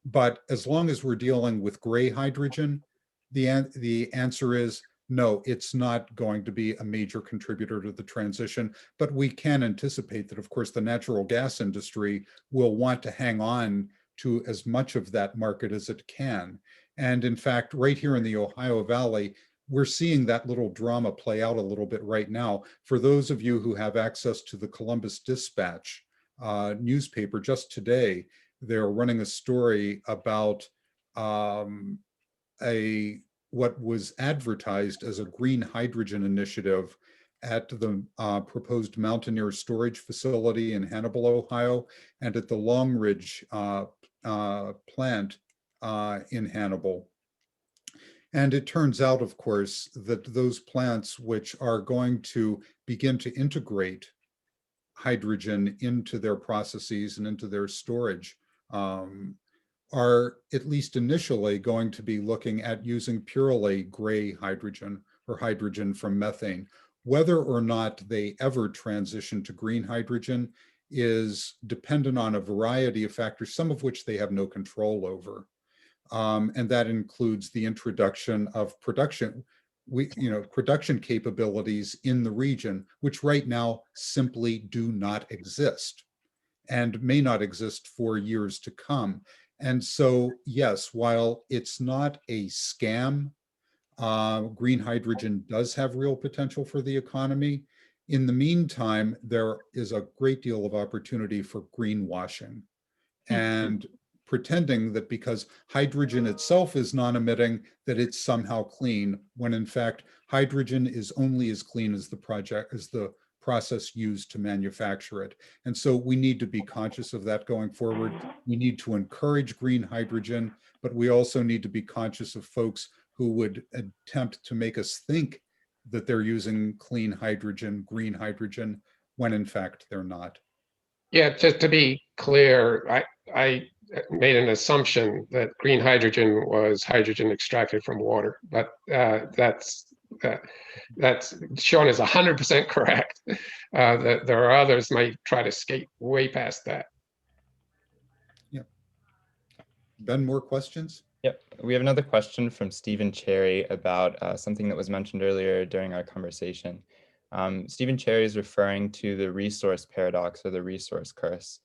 But as long as we're dealing with gray hydrogen, the answer is no, it's not going to be a major contributor to the transition. But we can anticipate that, of course, the natural gas industry will want to hang on to as much of that market as it can. And in fact, right here in the Ohio Valley, we're seeing that little drama play out a little bit right now. For those of you who have access to the Columbus Dispatch newspaper just today, they're running a story about what was advertised as a green hydrogen initiative at the proposed Mountaineer Storage Facility in Hannibal, Ohio, and at the Long Ridge plant in Hannibal. And it turns out, of course, that those plants which are going to begin to integrate hydrogen into their processes and into their storage are, at least initially, going to be looking at using purely gray hydrogen or hydrogen from methane. Whether or not they ever transition to green hydrogen is dependent on a variety of factors, some of which they have no control over. And that includes the introduction of production capabilities in the region, which right now simply do not exist and may not exist for years to come. And so, yes, while it's not a scam, green hydrogen does have real potential for the economy. In the meantime, there is a great deal of opportunity for greenwashing and pretending that because hydrogen itself is non-emitting, that it's somehow clean, when in fact, hydrogen is only as clean as the process used to manufacture it. And so we need to be conscious of that going forward. We need to encourage green hydrogen, but we also need to be conscious of folks who would attempt to make us think that they're using clean hydrogen, green hydrogen, when in fact they're not. Yeah, just to be clear, I made an assumption that green hydrogen was hydrogen extracted from water, but that's Sean is 100% correct. That there are others might try to skate way past that. Yeah. Ben, more questions? Yep, we have another question from Stephen Cherry about something that was mentioned earlier during our conversation. Stephen Cherry is referring to the resource paradox or the resource curse.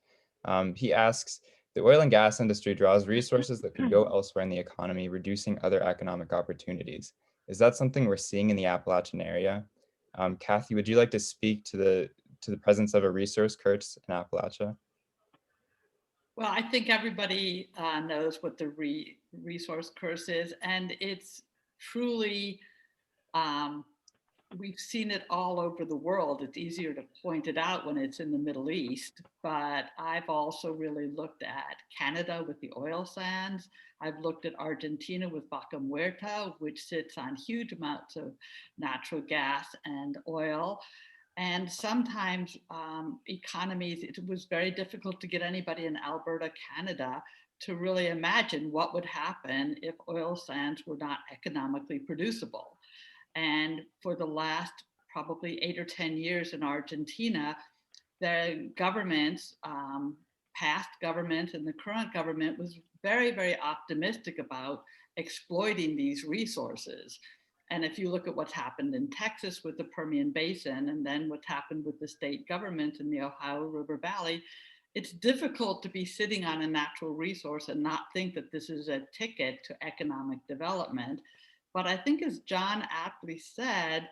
He asks, the oil and gas industry draws resources that could go elsewhere in the economy, reducing other economic opportunities. Is that something we're seeing in the Appalachian area? Kathy, would you like to speak to the presence of a resource curse in Appalachia? Well, I think everybody knows what the resource curse is, and it's truly, we've seen it all over the world. It's easier to point it out when it's in the Middle East, but I've also really looked at Canada with the oil sands. I've looked at Argentina with Vaca Muerta, which sits on huge amounts of natural gas and oil. And sometimes economies, it was very difficult to get anybody in Alberta, Canada, to really imagine what would happen if oil sands were not economically producible. And for the last probably 8 or 10 years in Argentina, the governments, past government and the current government was very, very optimistic about exploiting these resources. And if you look at what's happened in Texas with the Permian Basin, and then what's happened with the state government in the Ohio River Valley, it's difficult to be sitting on a natural resource and not think that this is a ticket to economic development. But I think, as John aptly said,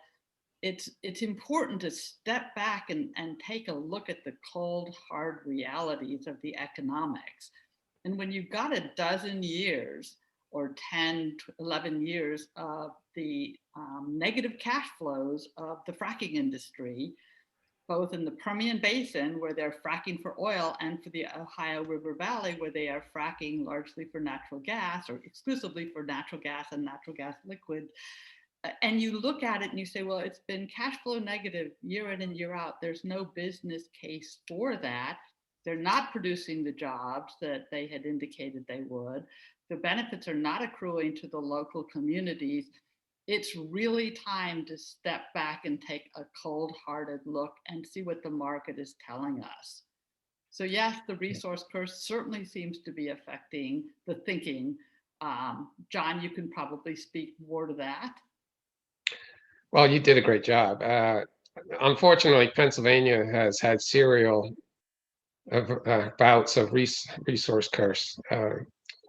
it's important to step back and take a look at the cold, hard realities of the economics. And when you've got a dozen years or 10, 11 years of the negative cash flows of the fracking industry, both in the Permian Basin, where they're fracking for oil, and for the Ohio River Valley, where they are fracking largely for natural gas, or exclusively for natural gas and natural gas liquid. And you look at it and you say, well, it's been cash flow negative year in and year out. There's no business case for that. They're not producing the jobs that they had indicated they would. The benefits are not accruing to the local communities. It's really time to step back and take a cold-hearted look and see what the market is telling us. So yes, the resource curse certainly seems to be affecting the thinking. John, you can probably speak more to that. Well, you did a great job. Unfortunately, Pennsylvania has had serial bouts of resource curse.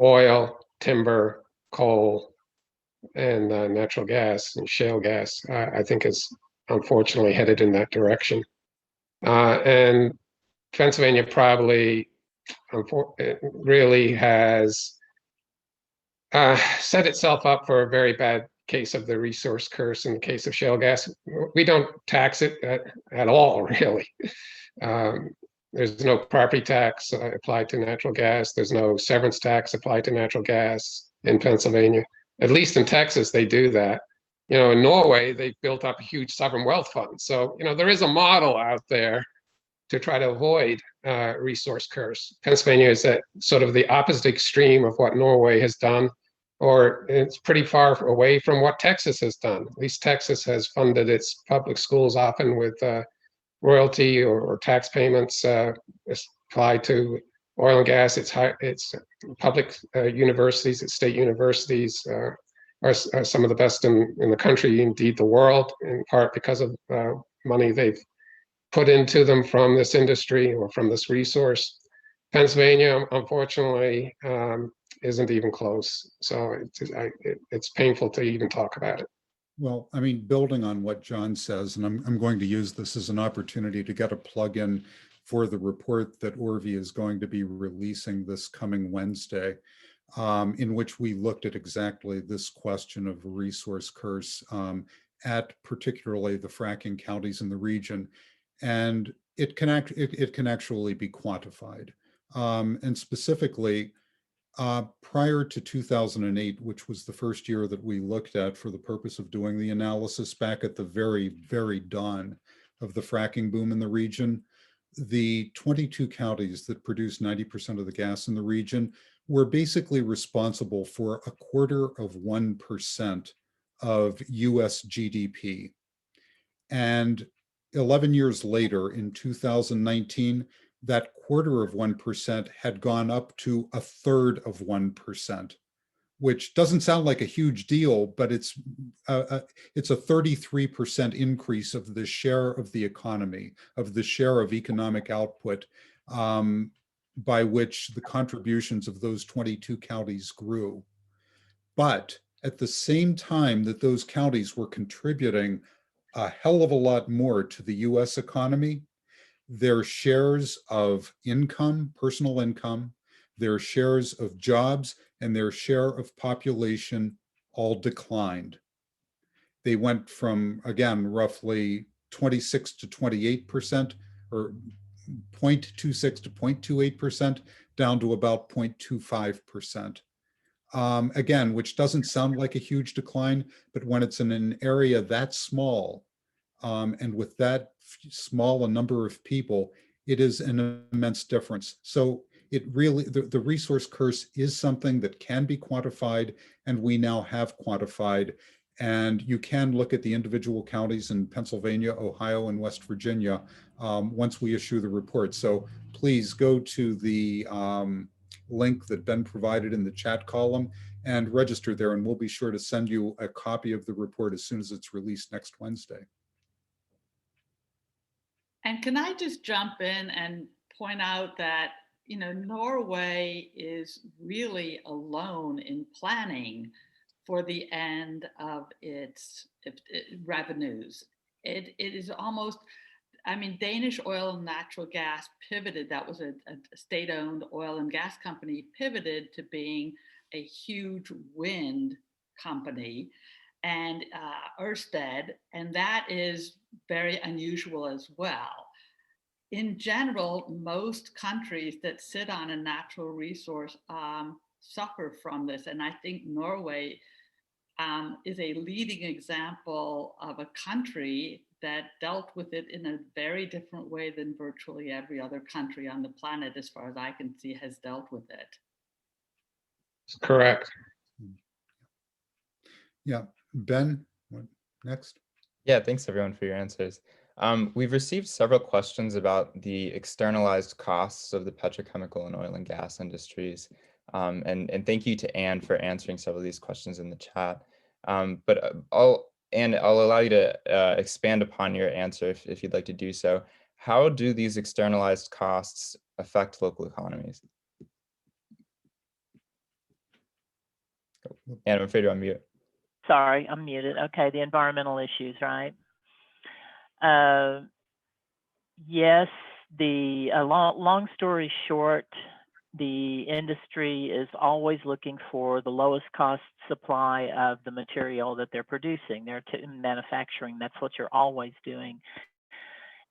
Oil, timber, coal, and natural gas and shale gas, I think, is unfortunately headed in that direction. And Pennsylvania probably it really has set itself up for a very bad case of the resource curse. In the case of shale gas, we don't tax it at all, really. There's no property tax applied to natural gas. There's no severance tax applied to natural gas in Pennsylvania. At least in Texas, they do that. In Norway, they've built up a huge sovereign wealth fund. So, there is a model out there to try to avoid resource curse. Pennsylvania is at sort of the opposite extreme of what Norway has done, or it's pretty far away from what Texas has done. At least Texas has funded its public schools often with royalty or tax payments applied to oil and gas. Its public universities, its state universities are some of the best in the country, indeed the world, in part because of money they've put into them from this industry or from this resource. Pennsylvania, unfortunately, isn't even close. So it's painful to even talk about it. Well, I mean, building on what John says, and I'm going to use this as an opportunity to get a plug in for the report that Orvi is going to be releasing this coming Wednesday, in which we looked at exactly this question of resource curse at particularly the fracking counties in the region. And it can actually be quantified. And specifically, prior to 2008, which was the first year that we looked at for the purpose of doing the analysis, back at the very, very dawn of the fracking boom in the region, the 22 counties that produce 90% of the gas in the region were basically responsible for 0.25% of US GDP. And 11 years later, in 2019, that 0.25% had gone up to 1/3%, which doesn't sound like a huge deal, but it's a 33% increase of the share of the economy, of the share of economic output, by which the contributions of those 22 counties grew. But at the same time that those counties were contributing a hell of a lot more to the US economy, their shares of income, personal income, their shares of jobs, and their share of population all declined. They went from, again, roughly 26 to 28%, or 0.26 to 0.28%, down to about 0.25%. Again, which doesn't sound like a huge decline, but when it's in an area that small, and with that small a number of people, it is an immense difference. So it really, the resource curse is something that can be quantified, and we now have quantified. And you can look at the individual counties in Pennsylvania, Ohio, and West Virginia once we issue the report. So please go to the link that Ben provided in the chat column and register there, and we'll be sure to send you a copy of the report as soon as it's released next Wednesday. And can I just jump in and point out that, Norway is really alone in planning for the end of its revenues. It is almost, Danish oil and natural gas pivoted. That was a state-owned oil and gas company, pivoted to being a huge wind company, and Ørsted, and that is very unusual as well. In general, most countries that sit on a natural resource suffer from this, and I think Norway is a leading example of a country that dealt with it in a very different way than virtually every other country on the planet, as far as I can see, has dealt with it. Correct. Yeah, Ben, what next? Yeah, thanks everyone for your answers. We've received several questions about the externalized costs of the petrochemical and oil and gas industries. And thank you to Anne for answering several of these questions in the chat. But I'll allow you to expand upon your answer if you'd like to do so. How do these externalized costs affect local economies? Anne, I'm afraid you're on mute. Sorry, I'm muted. Okay, the environmental issues, right? Yes, the long story short, the industry is always looking for the lowest cost supply of the material that they're producing. They're manufacturing. That's what you're always doing.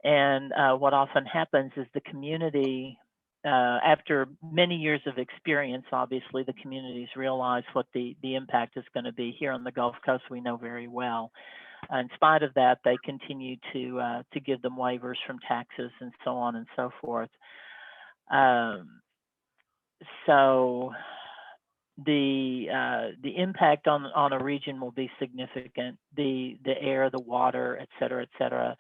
And what often happens is the community, after many years of experience, obviously the communities realize what the impact is going to be. Here on the Gulf Coast, we know very well. In spite of that, they continue to give them waivers from taxes and so on and so forth. So the impact on a region will be significant. The air, the water, et cetera, et cetera.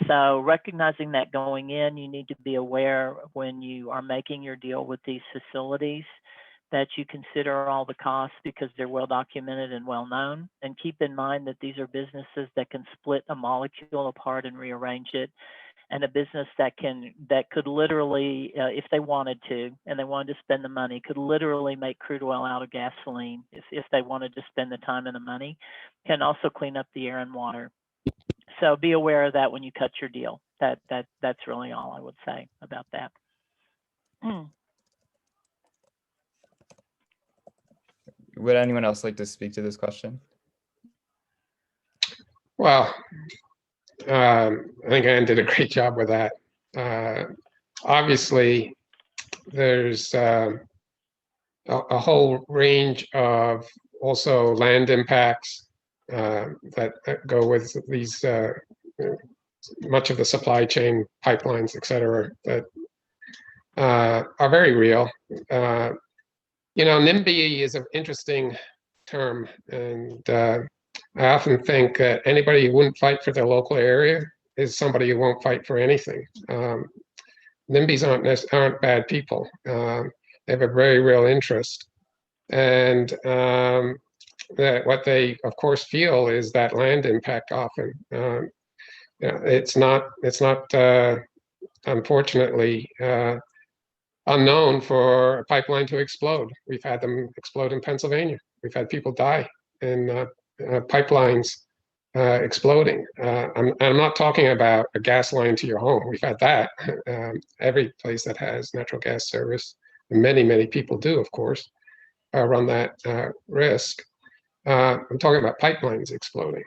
So recognizing that going in, you need to be aware when you are making your deal with these facilities that you consider all the costs, because they're well documented and well known. And keep in mind that these are businesses that can split a molecule apart and rearrange it, and a business that could literally, if they wanted to, and they wanted to spend the money, could literally make crude oil out of gasoline if they wanted to spend the time and the money, can also clean up the air and water. So be aware of that when you cut your deal. That's really all I would say about that. Would anyone else like to speak to this question? Well, I think Anne did a great job with that. Obviously, there's a whole range of also land impacts that go with these, much of the supply chain pipelines, et cetera, that are very real. NIMBY is an interesting term, and I often think that anybody who wouldn't fight for their local area is somebody who won't fight for anything. NIMBYs aren't bad people. They have a very real interest, and that what they, of course, feel is that land impact often. It's not unfortunately unknown for a pipeline to explode. We've had them explode in Pennsylvania. We've had people die in pipelines exploding. I'm not talking about a gas line to your home. We've had that. Every place that has natural gas service, many people do, of course, run that risk. I'm talking about pipelines exploding.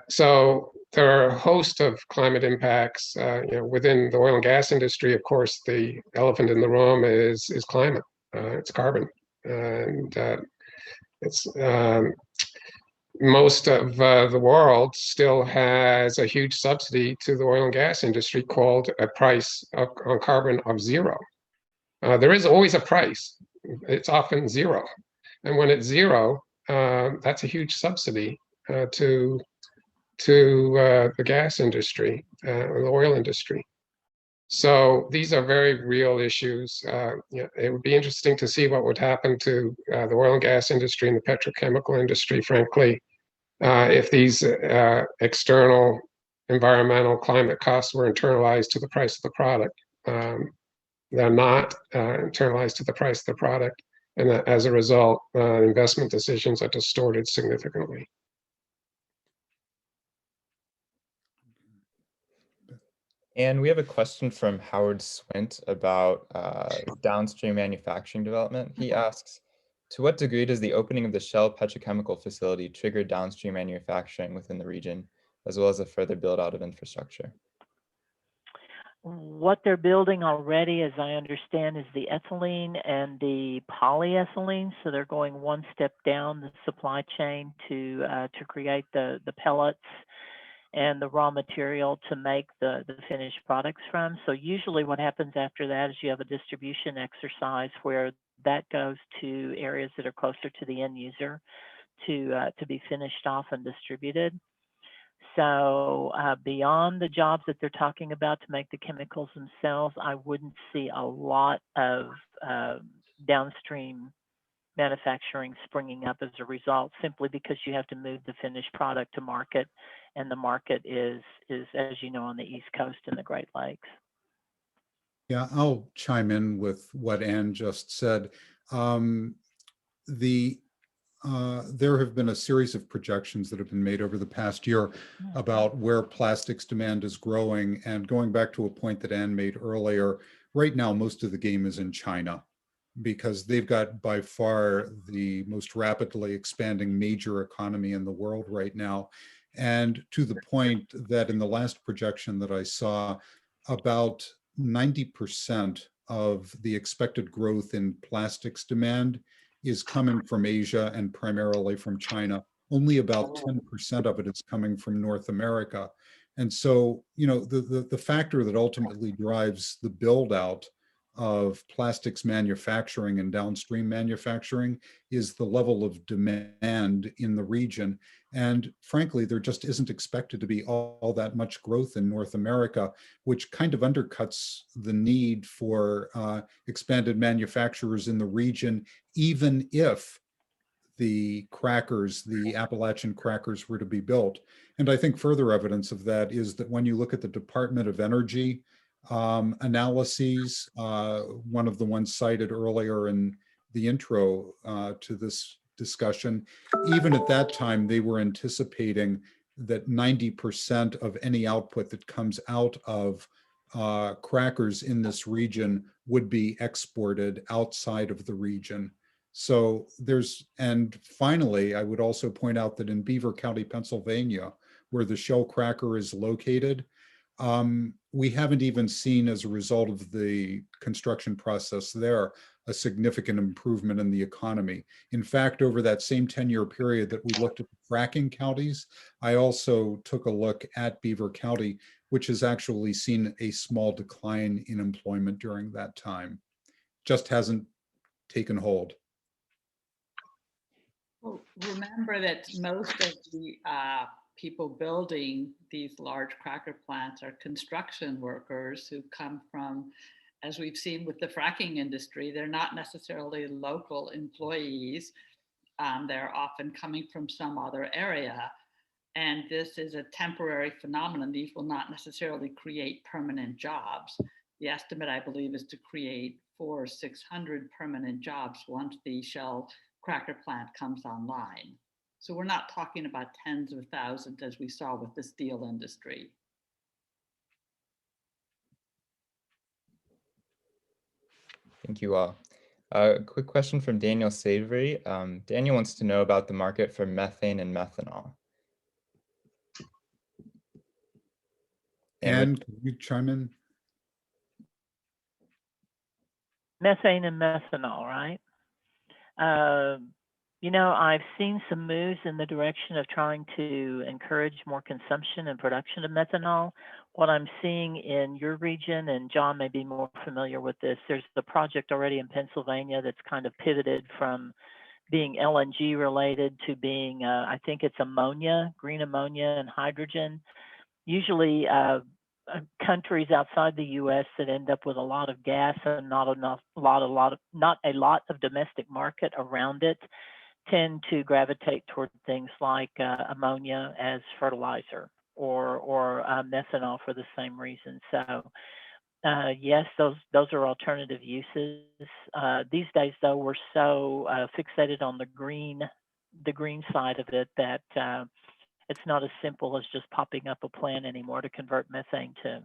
So there are a host of climate impacts. Within the oil and gas industry, of course, the elephant in the room is climate. It's carbon, and it's most of the world still has a huge subsidy to the oil and gas industry called a price on carbon of zero. There is always a price. It's often zero, and when it's zero, that's a huge subsidy to the gas industry or the oil industry. So these are very real issues. It would be interesting to see what would happen to the oil and gas industry and the petrochemical industry, frankly, if these external environmental climate costs were internalized to the price of the product. They're not internalized to the price of the product. And as a result, investment decisions are distorted significantly. And we have a question from Howard Swint about downstream manufacturing development. He asks, to what degree does the opening of the Shale petrochemical facility trigger downstream manufacturing within the region, as well as a further build out of infrastructure? What they're building already, as I understand, is the ethylene and the polyethylene. So they're going one step down the supply chain to create the pellets and the raw material to make the finished products from. So usually what happens after that is you have a distribution exercise where that goes to areas that are closer to the end user to be finished off and distributed. So beyond the jobs that they're talking about to make the chemicals themselves, I wouldn't see a lot of downstream manufacturing springing up as a result, simply because you have to move the finished product to market, and the market is as you know, on the East Coast and the Great Lakes. Yeah, I'll chime in with what Anne just said. The there have been a series of projections that have been made over the past year about where plastics demand is growing. And going back to a point that Anne made earlier, right now, most of the game is in China, because they've got by far the most rapidly expanding major economy in the world right now. And to the point that in the last projection that I saw, about 90% of the expected growth in plastics demand is coming from Asia and primarily from China. Only about 10% of it is coming from North America. And so, you know, the factor that ultimately drives the build out of plastics manufacturing and downstream manufacturing is the level of demand in the region. And frankly, there just isn't expected to be all that much growth in North America, which kind of undercuts the need for expanded manufacturers in the region, even if the crackers, the Appalachian crackers, were to be built. And I think further evidence of that is that when you look at the Department of Energy analyses, one of the ones cited earlier in the intro to this discussion, even at that time, they were anticipating that 90% of any output that comes out of crackers in this region would be exported outside of the region. So and finally, I would also point out that in Beaver County, Pennsylvania, where the Shell cracker is located, we haven't even seen, as a result of the construction process there, a significant improvement in the economy. In fact, over that same 10-year period that we looked at the fracking counties, I also took a look at Beaver County, which has actually seen a small decline in employment during that time. Just hasn't taken hold. Well, remember that most of the people building these large cracker plants are construction workers who come from, as we've seen with the fracking industry, they're not necessarily local employees. They're often coming from some other area. And this is a temporary phenomenon. These will not necessarily create permanent jobs. The estimate, I believe, is to create 400 or 600 permanent jobs once the Shell cracker plant comes online. So we're not talking about tens of thousands as we saw with the steel industry. Thank you all. A quick question from Daniel Savory. Daniel wants to know about the market for methane and methanol. And can you chime in? Methane and methanol, right? You know, I've seen some moves in the direction of trying to encourage more consumption and production of methanol. What I'm seeing in your region, and John may be more familiar with this, there's the project already in Pennsylvania that's kind of pivoted from being LNG related to being, I think it's ammonia, green ammonia and hydrogen. Usually countries outside the U.S. that end up with a lot of gas and not a lot of domestic market around it tend to gravitate toward things like ammonia as fertilizer or methanol for the same reason. So yes, those are alternative uses. These days, though, we're so fixated on the green side of it that it's not as simple as just popping up a plant anymore to convert methane to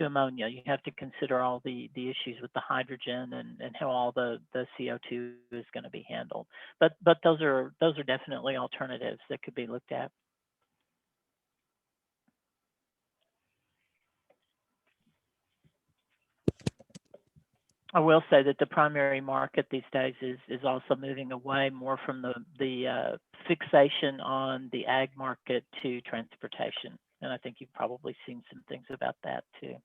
ammonia. You have to consider all the issues with the hydrogen and how all the CO2 is going to be handled. But those are definitely alternatives that could be looked at. I will say that the primary market these days is also moving away more from the fixation on the ag market to transportation. And I think you've probably seen some things about that too.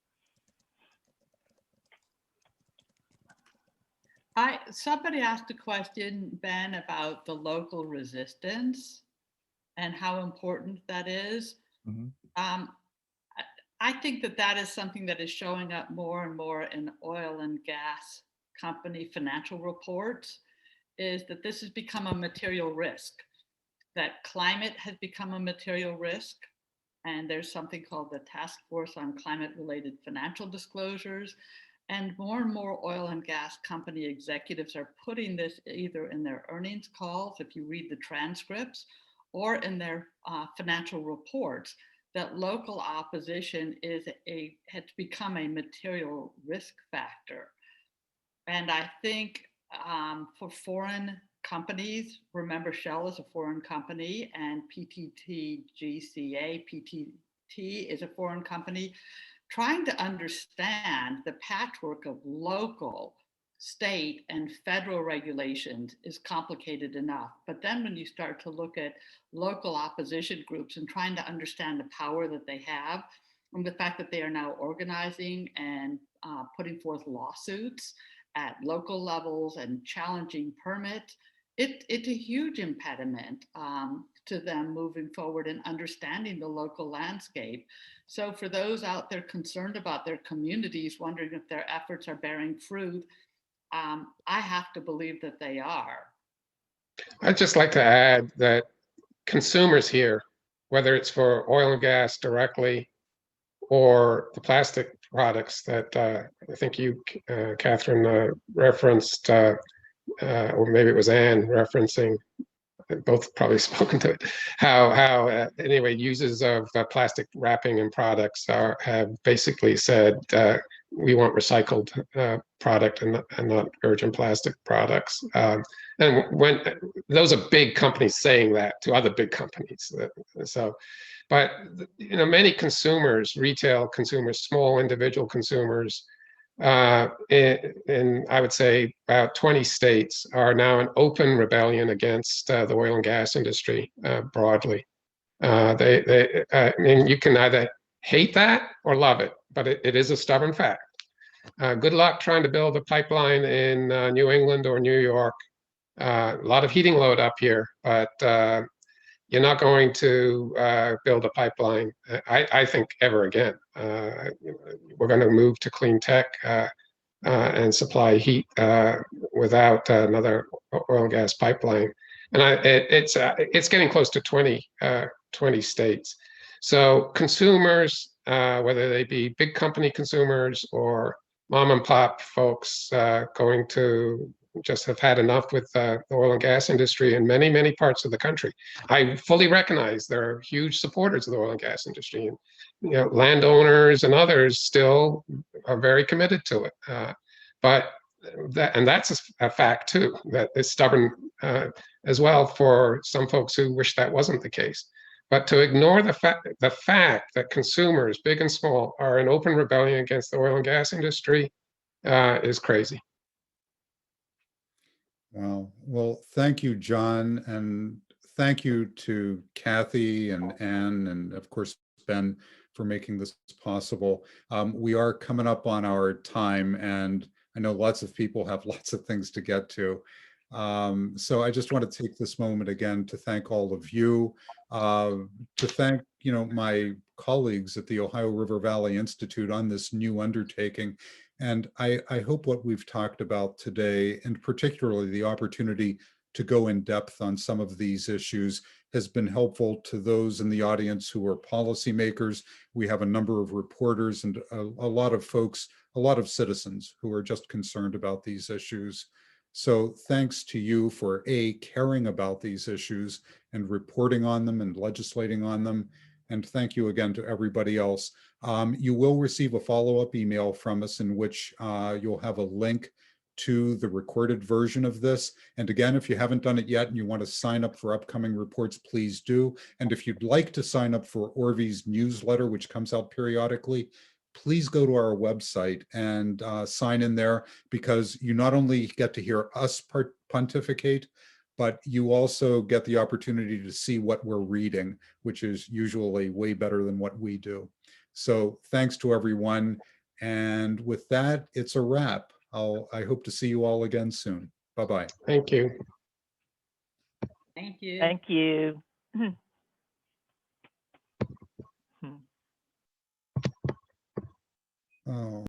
Somebody asked a question, Ben, about the local resistance and how important that is. Mm-hmm. I think that is something that is showing up more and more in oil and gas company financial reports, is that this has become a material risk, that climate has become a material risk. And there's something called the Task Force on Climate-Related Financial Disclosures. And more oil and gas company executives are putting this either in their earnings calls, if you read the transcripts, or in their financial reports, that local opposition has become a material risk factor. And I think for foreign companies, remember Shell is a foreign company, and PTT is a foreign company. Trying to understand the patchwork of local, state, and federal regulations is complicated enough. But then when you start to look at local opposition groups and trying to understand the power that they have, and the fact that they are now organizing and putting forth lawsuits at local levels and challenging permits, it's a huge impediment to them moving forward and understanding the local landscape. So for those out there concerned about their communities, wondering if their efforts are bearing fruit, I have to believe that they are. I'd just like to add that consumers here, whether it's for oil and gas directly or the plastic products that I think you, Catherine, referenced, or maybe it was Anne referencing, both probably spoken to it, how anyway, users of plastic wrapping and products have basically said, we want recycled product and not virgin plastic products. And when those are big companies saying that to other big companies. So, but many consumers, retail consumers, small individual consumers, in I would say about 20 states are now in open rebellion against the oil and gas industry broadly. I mean, you can either hate that or love it, but it is a stubborn fact. Good luck trying to build a pipeline in New England or New York. A lot of heating load up here, but you're not going to build a pipeline, I think, ever again. We're going to move to clean tech and supply heat without another oil and gas pipeline. And it's getting close to 20 states. So consumers, whether they be big company consumers or mom and pop folks, going to just have had enough with the oil and gas industry in many, many parts of the country. I fully recognize there are huge supporters of the oil and gas industry, and landowners and others still are very committed to it. But that's a fact too, that is stubborn as well for some folks who wish that wasn't the case. But to ignore the fact that consumers, big and small, are in open rebellion against the oil and gas industry is crazy. Wow. Well, thank you, John, and thank you to Kathy and Anne, and of course, Ben, for making this possible. We are coming up on our time, and I know lots of people have lots of things to get to. So I just want to take this moment again to thank all of you, to thank my colleagues at the Ohio River Valley Institute on this new undertaking. And I hope what we've talked about today, and particularly the opportunity to go in depth on some of these issues, has been helpful to those in the audience who are policymakers. We have a number of reporters and a lot of folks, a lot of citizens who are just concerned about these issues. So thanks to you for caring about these issues and reporting on them and legislating on them. And thank you again to everybody else. You will receive a follow-up email from us in which you'll have a link to the recorded version of this. And again, if you haven't done it yet and you want to sign up for upcoming reports, please do. And if you'd like to sign up for Orvy's newsletter, which comes out periodically, please go to our website and sign in there, because you not only get to hear us pontificate, but you also get the opportunity to see what we're reading, which is usually way better than what we do. So thanks to everyone. And with that, it's a wrap. I hope to see you all again soon. Bye-bye. Thank you. Thank you. Thank you. Oh.